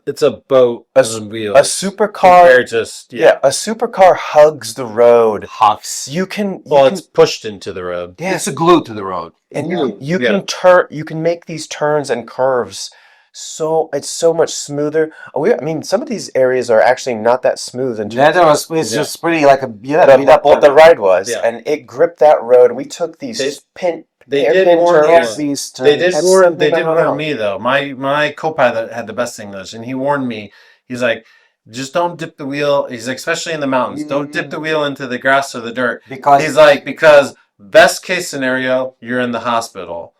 boat on wheels. a supercar. Compared to A supercar hugs the road. Hugs. it's pushed into the road. Yeah, it's a glue to the road. And you can turn. You can make these turns and curves. So it's so much smoother. I mean, some of these areas are actually not that smooth. And It's just pretty like a what the ride was, Yeah. and it gripped that road. We took these They hairpin did warn turns. me. these They did Wow. warn me though. My co-pilot had the best English, and he warned me. He's like, just don't dip the wheel. He's like, especially in the mountains, don't dip the wheel into the grass or the dirt. Because best case scenario, you're in the hospital.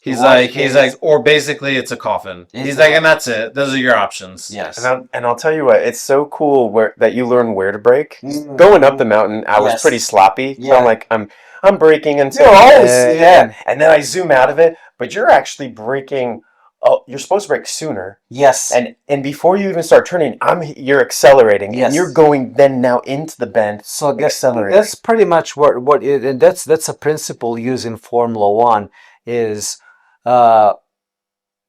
He's like, or basically it's a coffin. He's like, and that's it. Those are your options. Yes. And I'll tell you what, it's so cool that you learn where to brake. Going up the mountain, I was pretty sloppy. So I'm like, I'm braking until and then I zoom out of it. But you're actually braking. Oh, you're supposed to brake sooner. Yes. And before you even start turning, you're accelerating. Yes. And you're going then now into the bend. So accelerating. that's pretty much what it, and that's a principle used in Formula One is.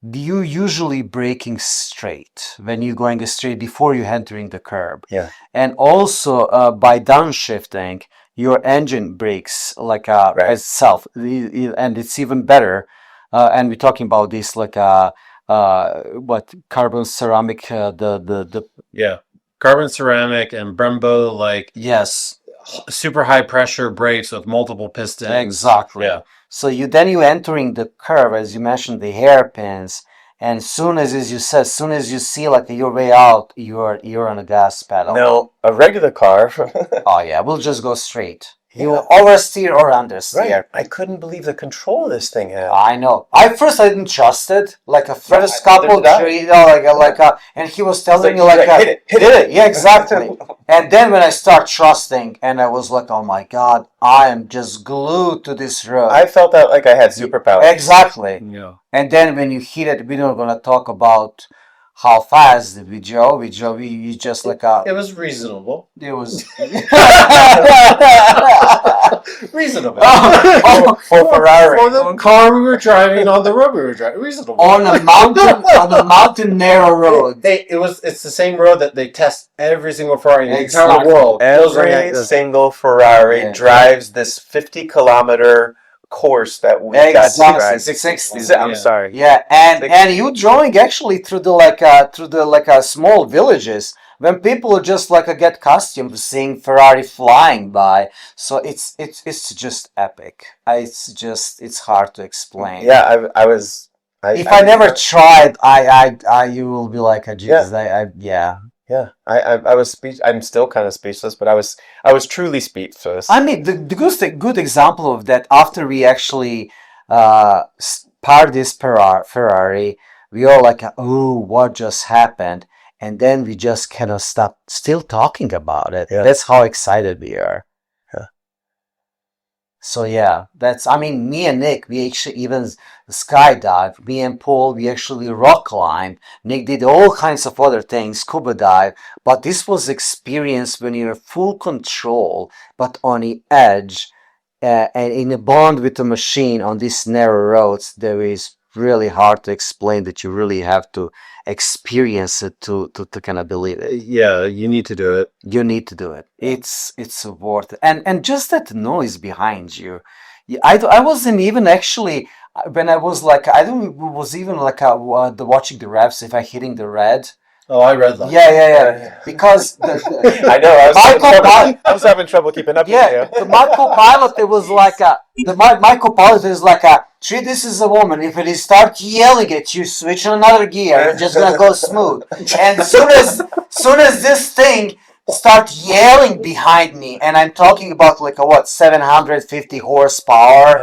You usually braking straight when you're going straight before you entering the curb. Yeah. And also by downshifting, your engine brakes like itself, and it's even better. And we're talking about this like carbon ceramic, carbon ceramic and Brembo, like yes, super high pressure brakes with multiple pistons. Exactly. Yeah. So you entering the curve, as you mentioned, the hairpins, and as soon as you see like your way out, you're on the gas pedal. No, a regular car. Oh yeah, we'll just go straight. You will oversteer or understeer. Right. I couldn't believe the control this thing had. I know. I didn't trust it. Like a first couple, and he was telling me like, hit it. Yeah, exactly. And then when I start trusting, and I was like, oh my God, I am just glued to this road. I felt that like I had superpowers. Exactly. Yeah. And then when you hit it, we're not gonna talk about how fast did we drove. We just like it was reasonable. It was reasonable. For Ferrari. For the car we were driving on the road we were driving. Reasonable. on a mountain narrow road. It's the same road that they test every single Ferrari in the Exactly. entire world. Every single Ferrari drives this 50-kilometer course that we got to drive. 60. I'm sorry. Yeah, and you drawing actually through the small villages when people just get accustomed to seeing Ferrari flying by. So it's just epic. It's hard to explain. Yeah, If I never tried, you will be like, Jesus, Yeah, I was I'm still kind of speechless, but I was truly speechless. I mean, the good example of that, after we actually parked this Ferrari, we all like, oh, what just happened? And then we just cannot stop still talking about it. Yeah. That's how excited we are. Yeah. So yeah, me and Nick, we actually even skydived. Me and Paul, we actually rock climbed. Nick did all kinds of other things, scuba dive. But this was experience when you're full control, but on the edge, and in a bond with the machine on these narrow roads. There is really hard to explain that you really have to experience it to kind of believe it. Yeah, you need to do it. You need to do it. It's worth it. And just that noise behind you. I wasn't even actually, when I was like, I don't was even like watching the refs if I hitting the red. Oh, I read that. Yeah. Because I know I was having trouble keeping up. The my co-pilot, it was like my co-pilot is like treat this as a woman. If it start yelling at you, switch on another gear. It's just gonna go smooth. And soon as this thing start yelling behind me, and I'm talking about 750 horsepower,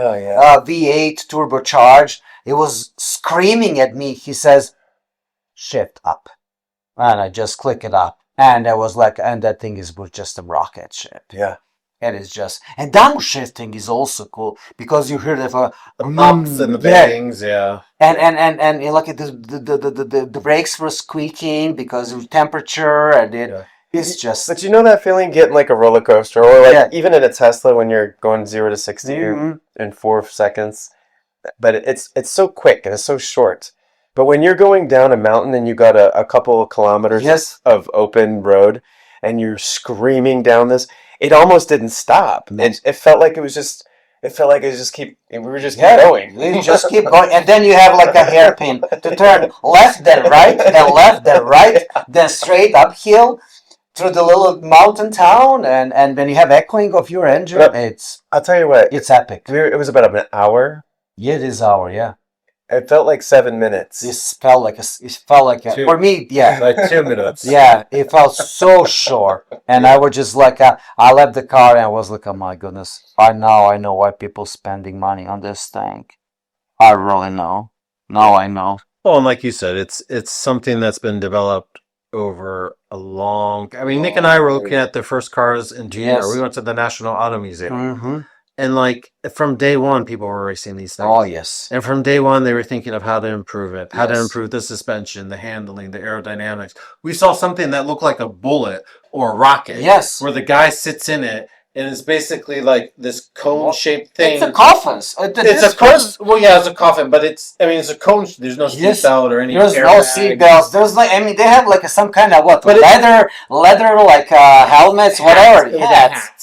V8 turbocharged. It was screaming at me. He says, "Shift up." And I just click it up, and I was like, and that thing was just a rocket ship. Yeah. It is just, and downshifting is also cool because you hear the Bumps and the bangs, yeah. and you look at the brakes were squeaking because of temperature, and it's just. But you know that feeling getting like a roller coaster, or like Yeah. even in a Tesla when you're going 0 to 60 in 4 seconds. But it's so quick and it's so short. But when you're going down a mountain and you got a couple of kilometers of open road and you're screaming down this, it almost didn't stop. It felt like it was just. It felt like it was just keep. We were just keep going. You just keep going, and then you have like a hairpin to turn left, then right, then left, then right, then straight uphill through the little mountain town, and when you have echoing of your engine, I'll tell you what. It's epic. It was about an hour. Yeah, it is hour. Yeah. It felt like 7 minutes. It felt like for me, yeah. Like 2 minutes. Yeah, it felt so short. And I was just like, I left the car and I was like, oh my goodness. I know why people spending money on this thing. I really know. Now I know. Well, and like you said, it's something that's been developed over a long. I mean, Nick and I were looking at the first cars in Geneva. Yes. We went to the National Auto Museum, Mm-hmm. and like from day one, people were racing these things. Oh, yes. And from day one, they were thinking of how to improve it, how to Yes. improve the suspension, the handling, the aerodynamics. We saw something that looked like a bullet or a rocket. Yes. Where the guy sits in it, and it's basically like this cone-shaped thing. It's a coffin. It's a coffin. Well, yeah, it's a coffin, but it's a cone. There's no seatbelt or any. There's no airbag. seatbelts. There's like, I mean, they have like some kind of But leather like helmets, whatever.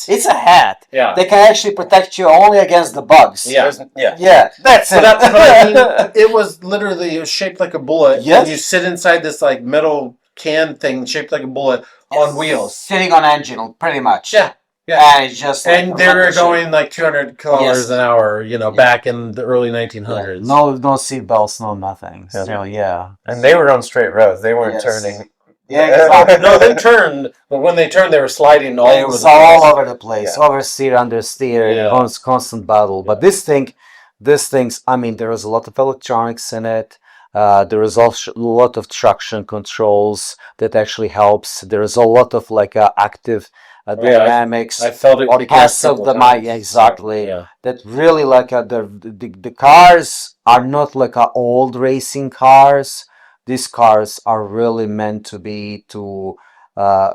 It's a hat. Yeah. They can actually protect you only against the bugs. Yeah. Yeah. That's it. But I mean, it was shaped like a bullet. Yes. And you sit inside this like metal can thing shaped like a bullet on wheels. Sitting on engine, pretty much. Yeah. Yeah. And it's just And they were going like 200 kilometers an hour, back in the early 1900s. No seat belts, no nothing. Yeah. So, yeah. And they were on straight roads. They weren't turning. Yeah, exactly. No, they turned, but when they turned, they were sliding all It over was the place. all over the place. Oversteer, understeer, Yeah. constant battle. But these things, I mean, there is a lot of electronics in it. There is also a lot of traction controls that actually helps. There is a lot of like active dynamics. I felt it or kick in a passive couple the times. exactly. Yeah. That really like the cars are not like old racing cars. These cars are really meant to be to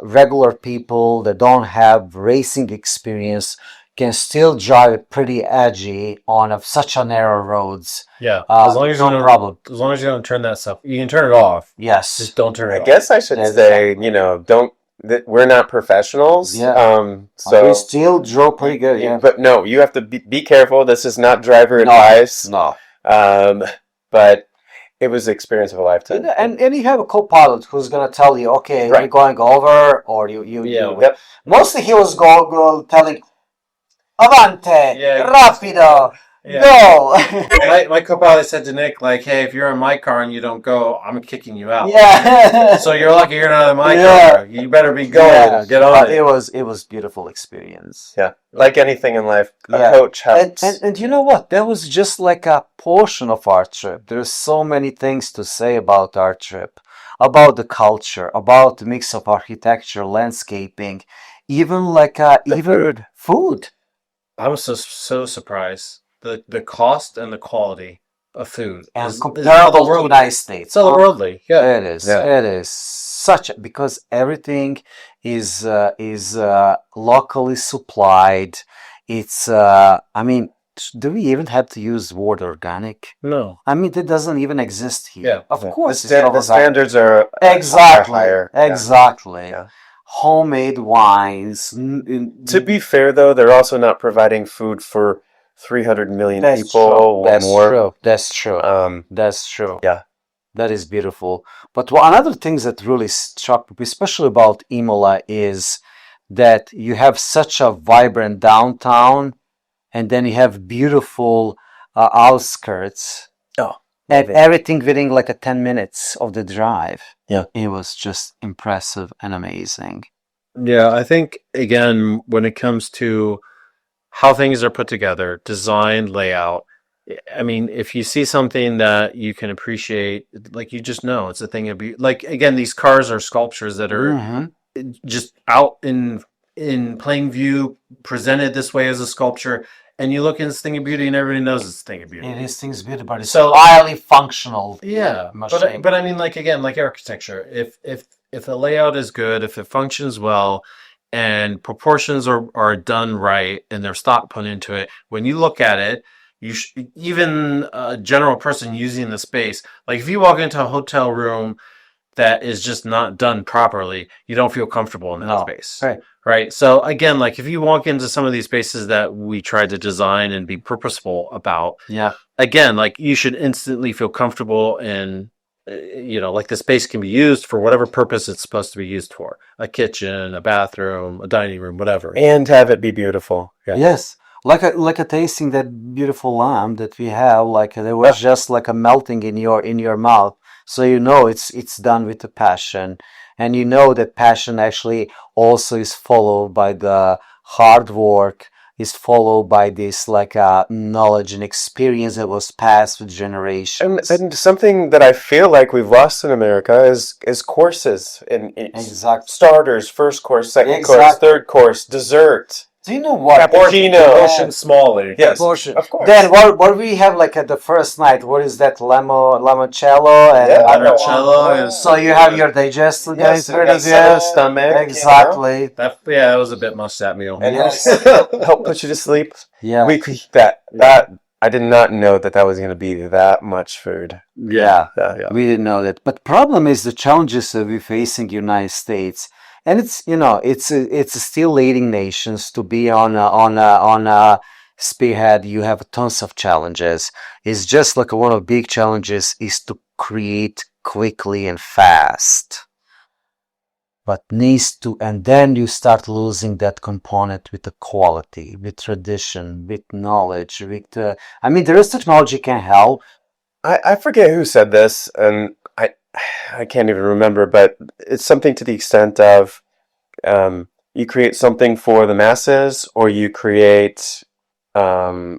regular people that don't have racing experience can still drive pretty edgy on such a narrow roads. Yeah. As long as you no don't problem. As long as you don't turn that stuff, you can turn it off. Yes. Just don't turn it I off. guess I should say, don't. That we're not professionals. Yeah. So we still drove pretty good. Yeah. But no, you have to be careful. This is not driver advice. No. But it was the experience of a lifetime. And you have a co-pilot who's gonna tell you, okay, Right. you're going over, or you. Yep. Mostly he was telling, Avante, Yeah. rapido, Yeah. go. My co-pilot said to Nick, like, hey, if you're in my car and you don't go, I'm kicking you out. Yeah. So you're lucky you're not in my Yeah. car. You better be going. Yeah. Get on But it. it was beautiful experience. Yeah, like anything in life, a Yeah. coach helps. And you know what? That was just like a portion of our trip. There's so many things to say about our trip, about the culture, about the mix of architecture, landscaping, even like even food. I was so surprised. The cost and the quality of food And is comparable to the United States. It's otherworldly. Yeah. It is. Yeah. It is because everything is locally supplied. It's I mean, do we even have to use the word organic? No. I mean, it doesn't even exist here. Yeah. Of The, course, sta- it's the standards are exactly higher. Yeah. exactly. Yeah. Homemade wines. To be fair, though, they're also not providing food for 300 million That's people true. or That's more. true. That's true. That's true. Yeah. That is beautiful. But another thing that really struck me, especially about Imola, is that you have such a vibrant downtown, and then you have beautiful outskirts. Oh, And love it. everything within like 10 minutes of the drive. Yeah. It was just impressive and amazing. Yeah, I think again when it comes to how things are put together, design, layout. I mean, if you see something that you can appreciate, like you just know it's a thing of beauty. Like again, these cars are sculptures that are Mhm. just out in in plain view, presented this way as a sculpture, and you look in this thing of beauty, and everybody knows it's a thing of beauty. It is things beauty, but it's So- highly functional. Yeah, machine. but I mean, like again, like architecture. If the layout is good, if it functions well, and proportions are done right, and there's thought put into it, when you look at it, even a general person using the space, like if you walk into a hotel room that is just not done properly, you don't feel comfortable in that No. space. Right. Right. So again, like if you walk into some of these spaces that we tried to design and be purposeful about, Yeah. again, like you should instantly feel comfortable and like the space can be used for whatever purpose it's supposed to be used for. A kitchen, a bathroom, a dining room, whatever. And have it be beautiful. Yeah. Yes. Like a tasting that beautiful lamb that we have, like there was just like a melting in your mouth. So you know it's done with a passion. And you know that passion actually also is followed by the hard work, is followed by this like knowledge and experience that was passed with generations. And something that I feel like we've lost in America is courses and Exactly. starters, first course, second course, Exactly. third course, dessert, Do you know what? cappuccino. Portion smaller. Yes, Portion. of course. Then what we have like at the first night? What is that? Limoncello and Yeah, limoncello is- So you have your digestive Yes, sort and of, settle the yes. stomach. Exactly. That was a bit much that meal. And Yes. help put you to sleep. Yeah. We could that I did not know that was going to be that much food. Yeah. Yeah. We didn't know that. But problem is the challenges that we face in the United States, and it's still leading nations to be on a spearhead. You have tons of challenges. It's just like one of the big challenges is to create quickly and fast. But needs to, and then you start losing that component with the quality, with tradition, with knowledge, with the. I mean, there is technology can help. I forget who said this, and I can't even remember, but it's something to the extent of you create something for the masses, or you create something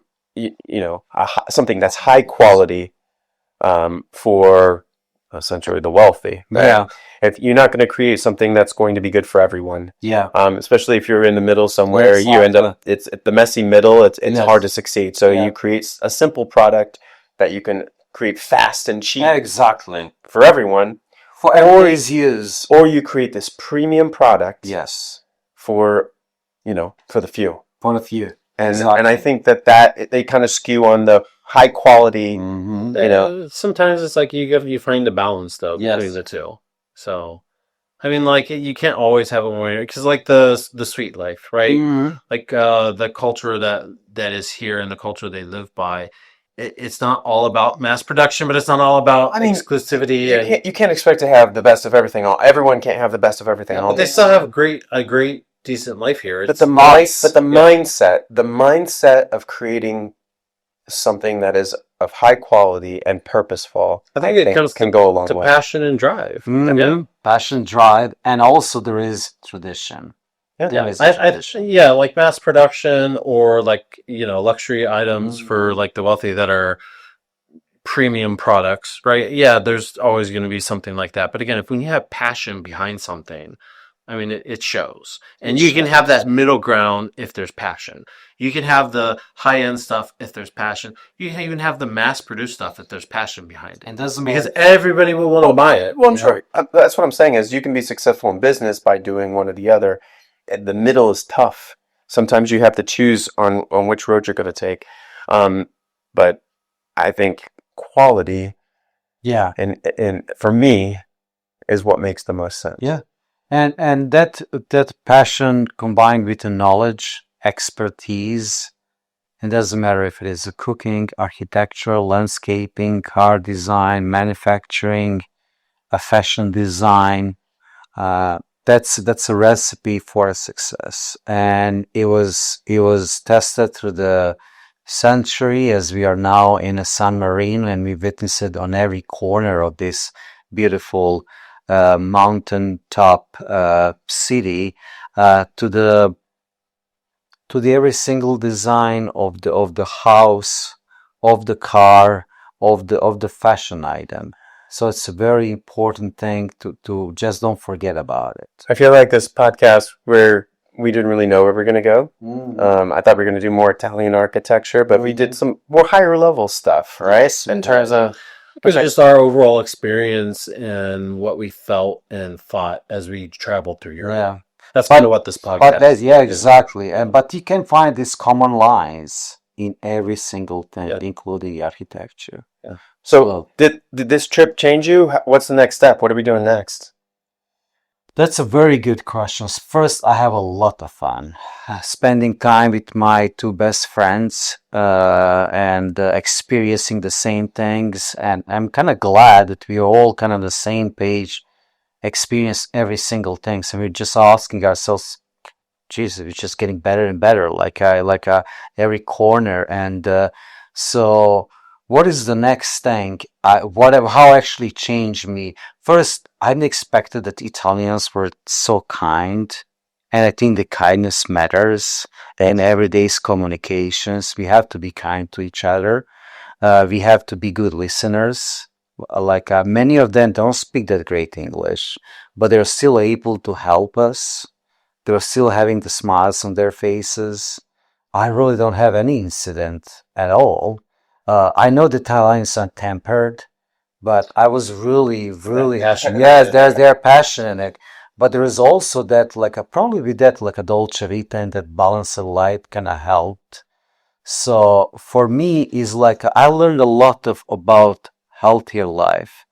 that's high quality for essentially the wealthy. Right? Yeah. If you're not going to create something that's going to be good for everyone, Yeah. especially if you're in the middle somewhere, you end up it's at the messy middle. It's Yes. hard to succeed. So Yeah. you create a simple product that you can create fast and cheap Exactly. for everyone, For everybody's use. or you create this premium product Yes. for for the few. Point of view. And Exactly. and I think that they kind of skew on the high quality. Mm-hmm. Sometimes it's like you find a balance though Yes. between the two. So, I mean, like you can't always have a way because like the sweet life, right? Mm-hmm. Like the culture that is here and the culture they live by. It's not all about mass production, but it's not all about exclusivity. You can't expect to have the best of everything. Everyone can't have the best of everything. But they still have a great decent life here. But the mindset of creating something that is of high quality and purposeful, I think it comes can go a long to way. passion and drive. Mm-hmm. Yeah. Passion, drive, and also there is tradition. Yeah. There is tradition. Like mass production or like luxury items for like the wealthy that are premium products, right? Yeah, there's always going to be something like that. But again, when you have passion behind something, I mean, it shows. And you can have that middle ground if there's passion. You can have the high-end stuff if there's passion. You can even have the mass-produced stuff if there's passion behind it. And doesn't Because everybody will want to buy it. Well, I'm sure. That's what I'm saying is you can be successful in business by doing one or the other. The middle is tough. Sometimes you have to choose on which road you're going to take. But I think quality, and for me, is what makes the most sense. Yeah. And that passion combined with the knowledge, expertise, it doesn't matter if it is cooking, architecture, landscaping, car design, manufacturing, a fashion design. That's a recipe for a success, and it was tested through the century as we are now in a San Marino, and we witness it on every corner of this beautiful mountaintop city, to the every single design of the house, of the car, of the fashion item. So it's a very important thing to just don't forget about it. I feel like this podcast, we're we didn't really know where we were going to go. I thought we were going to do more Italian architecture, but we did some more higher level stuff, right? Yes, In terms of It was just our overall experience and what we felt and thought as we traveled through Europe. yeah. That's kind of what this podcast But that, yeah, is. exactly. And but you can find these common lines in every single thing, Yeah. including the architecture. so did this trip change you? What's the next step? What are we doing next? That's a very good question. First, I have a lot of fun spending time with my two best friends and experiencing the same things. And I'm kind of glad that we're all kind of on the same page, experience every single thing. So we're just asking ourselves, Jesus, it's just getting better and better, every corner. And so, what is the next thing? How actually changed me? First, I didn't expect that Italians were so kind, and I think the kindness matters. In everyday communications, we have to be kind to each other. We have to be good listeners. Many of them don't speak that great English, but they're still able to help us. They're still having the smiles on their faces. I really don't have any incident at all. I know the Italians are tempered, but I was really, really passionate. yes, they're passionate. But there is also that probably with that a dolce vita and that balance of life kind of helped. So for me is I learned a lot about healthier life,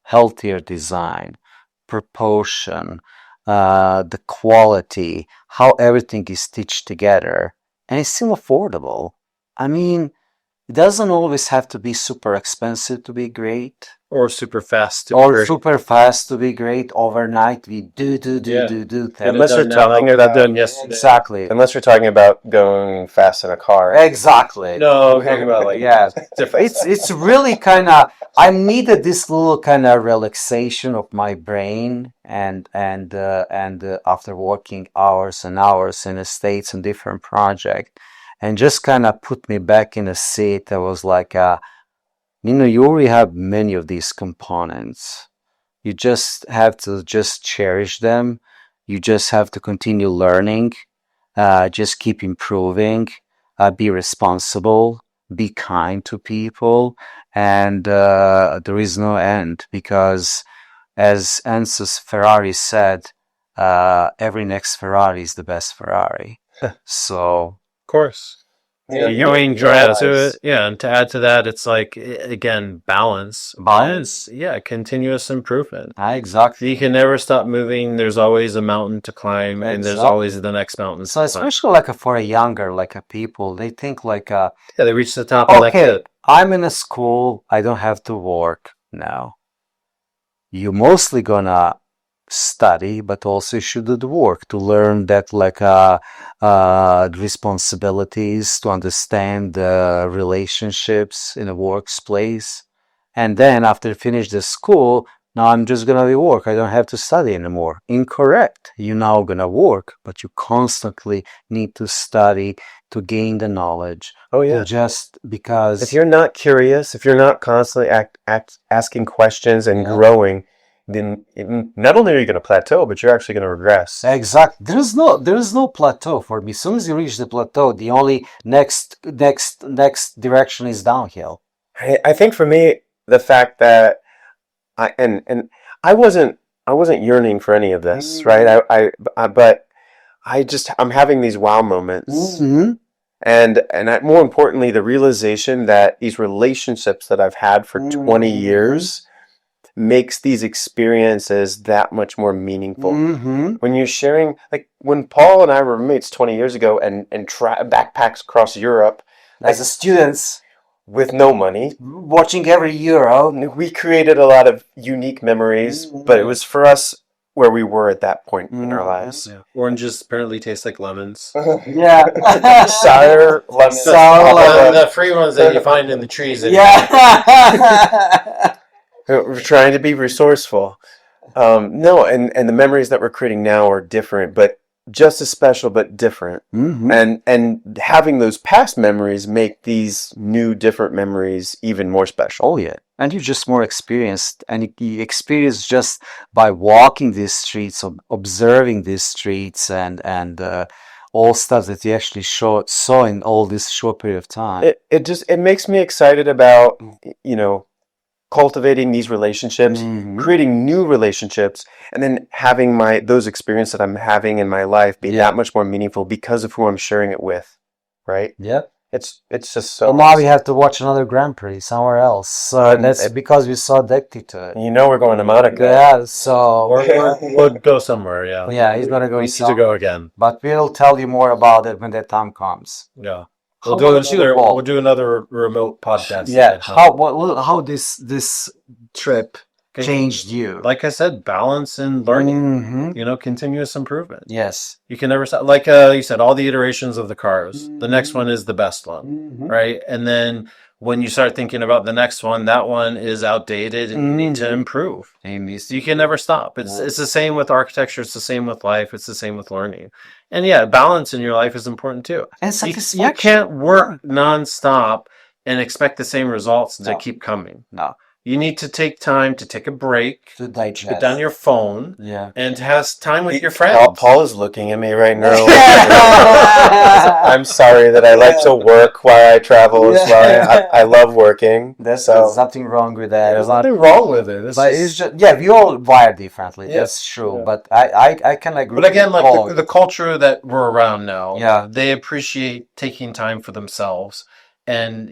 healthier design, proportion, the quality, how everything is stitched together, and it's still affordable. I mean, it doesn't always have to be super expensive to be great, Or super fast. or super fast to be great. Overnight, we do Yeah. things. Unless you're talking They're about done yesterday. Exactly. unless you're talking about going fast in a car. Exactly. No, I'm talking about Yeah. different. It's really kind of I needed this little kind of relaxation of my brain and after working hours and hours in the States on different projects and just kind of put me back in a seat that was Nino, you already have many of these components. You just have to just cherish them. You just have to continue learning, just keep improving, be responsible, be kind to people, and there is no end because, as Enzo's Ferrari said, every next Ferrari is the best Ferrari. So, Of course. Yeah. You enjoy add to it. Yeah, and to add to that, it's again, balance. Balance. Yeah, continuous improvement. exactly. You can never stop moving. There's always a mountain to climb, and there's Exactly. always the next mountain. So to climb. especially for a younger people, they think Yeah, they reach the top and okay, I'm in a school, I don't have to work now. You're mostly gonna study, but also you should do the work to learn that responsibilities, to understand relationships in a workplace. And then after you finish the school, now I'm just gonna be work. I don't have to study anymore. Incorrect. You're now gonna work, but you constantly need to study to gain the knowledge. Oh yeah. Just because If you're not curious, if you're not constantly asking questions and growing, then not only are you going to plateau, but you're actually going to regress. exactly, there is no plateau for me. As soon as you reach the plateau, the only next direction is downhill. I think for me, the fact that I wasn't yearning for any of this, right? But I'm having these wow moments. Mm-hmm. And more importantly, the realization that these relationships that I've had for 20 years makes these experiences that much more meaningful. Mm-hmm. When you're sharing, when Paul and I were roommates 20 years ago and backpacks across Europe As a students with no money, watching every Euro. we created a lot of unique memories, but it was for us where we were at that point in our lives. Yeah. Oranges apparently taste like lemons. Yeah. Sour lemons. Sour lemon. The free ones that you find in the trees. Yeah. We're trying to be resourceful. No, and the memories that we're creating now are different, but just as special but different. And having those past memories make these new different memories even more special. Oh yeah, and you're just more experienced, and you experience just by walking these streets, observing these streets, and all stuff that you actually saw in all this short period of time. It makes me excited about, cultivating these relationships, creating new relationships, and then having those experiences that I'm having in my life be that much more meaningful because of who I'm sharing it with, right? Yep. It's just so. Well, now we have to watch another Grand Prix somewhere else. So that's because we saw Dictator. We're going to Monaco. Yeah, so We'll go somewhere. Yeah. Yeah, he's gonna go. We need to go again. But we'll tell you more about it when that time comes. Yeah. How We'll about the ball? do another remote podcast. Yeah. How this trip changed you? Like I said, balance and learning. Mhm. Continuous improvement. Yes. You can never stop. Like you said, all the iterations of the cars. The next one is the best one, right? And then when you start thinking about the next one, that one is outdated and you need to improve. So you can never stop. It's the same with architecture. It's the same with life. It's the same with learning. And yeah, balance in your life is important too. And You satisfaction. can't work nonstop and expect the same results to keep coming. No. You need to take time to take a break, To digest. put down your phone, Yeah. and to have time with your friends. Paul is looking at me right now. I'm sorry that I like to work while I travel as well. I love working. There's So nothing wrong with that. There's nothing wrong with it. But it's just we all wire differently. Yeah. That's true. Yeah. But I can agree. But again, with like Paul. the culture that we're around now, Yeah. they appreciate taking time for themselves and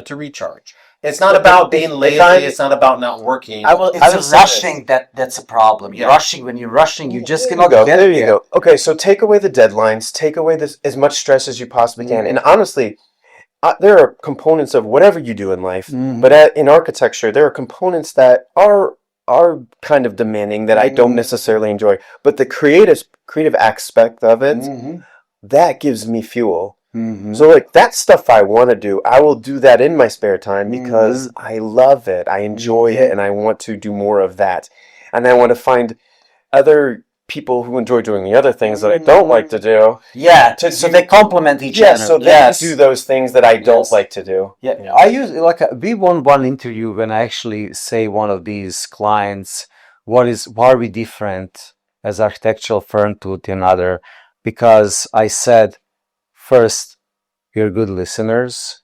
to recharge. It's not about being lazy. It's not about not working. It's rushing that's a problem. You're rushing. When you're rushing, you just cannot go. get There there. you go. Okay, so take away the deadlines, take away as much stress as you possibly can. And honestly, there are components of whatever you do in life, but in architecture, there are components that are kind of demanding that I don't necessarily enjoy. But the creative aspect of it, that gives me fuel. So like that stuff I want to do, I will do that in my spare time because I love it. I enjoy it and I want to do more of that. And I want to find other people who enjoy doing the other things that I don't like to do. Yeah. So they complement each other. So they can do those things that I don't like to do. Yeah. I use we won one interview when I actually say one of these clients, why are we different as architectural firm to another? Because I said, first, we're good listeners.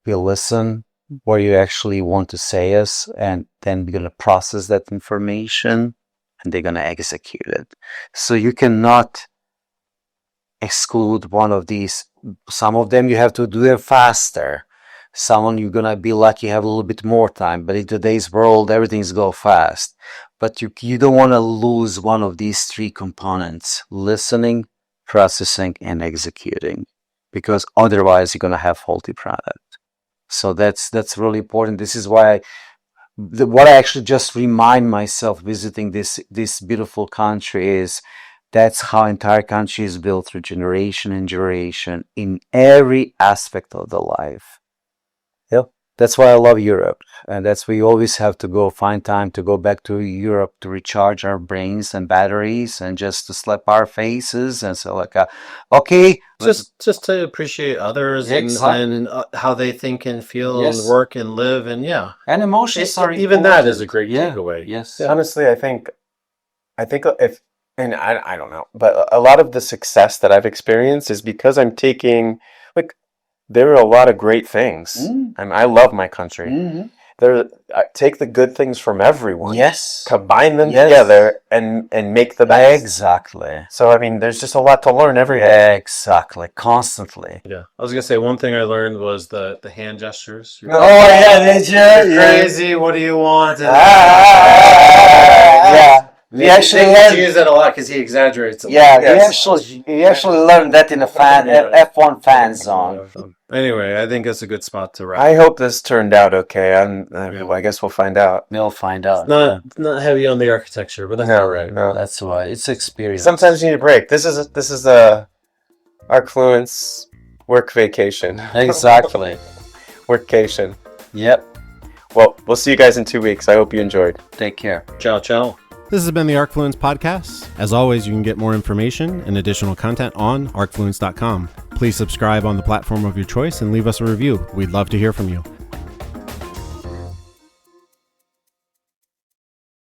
We listen what you actually want to say us, and then we're gonna process that information and they're gonna execute it. So you cannot exclude one of these. Some of them you have to do them faster. Some you're gonna be lucky have a little bit more time. But in today's world, everything's go fast. But you don't want to lose one of these three components: listening, processing, and executing, because otherwise you're gonna have faulty product. So that's really important. This is why what I actually just remind myself visiting this beautiful country is that's how entire country is built through generation and duration in every aspect of the life. Yep. That's why I love Europe, and that's why we always have to find time to go back to Europe to recharge our brains and batteries, and just to slap our faces and so okay, just to appreciate others and how they think and feel Yes. and work and live and and emotions are even that is a great Yeah. takeaway. Yes. Honestly, I think if, and I don't know, but a lot of the success that I've experienced is because I'm taking, like, there are a lot of great things. I love my country. I take the good things from everyone. Yes. Combine them Yes. together and make the best. Exactly. So, I mean, there's just a lot to learn every day. Exactly. Constantly. Yeah, I was gonna say one thing I learned was the hand gestures. Oh yeah, did you? You're crazy. What do you want? Yeah. We actually Nick learned. use that a lot because he exaggerates. A lot. Yeah, we actually learned that in a F1 fan zone. Anyway, I think that's a good spot to wrap. I hope this turned out okay. I guess we'll find out. We'll find out. Not heavy on the architecture, but that's all right. No. That's why it's experience. Sometimes you need a break. This is our Fluence work vacation. Exactly. Workcation. Yep. Well, we'll see you guys in 2 weeks. I hope you enjoyed. Take care. Ciao, ciao. This has been the ArcFluence Podcast. As always, you can get more information and additional content on arcfluence.com. Please subscribe on the platform of your choice and leave us a review. We'd love to hear from you.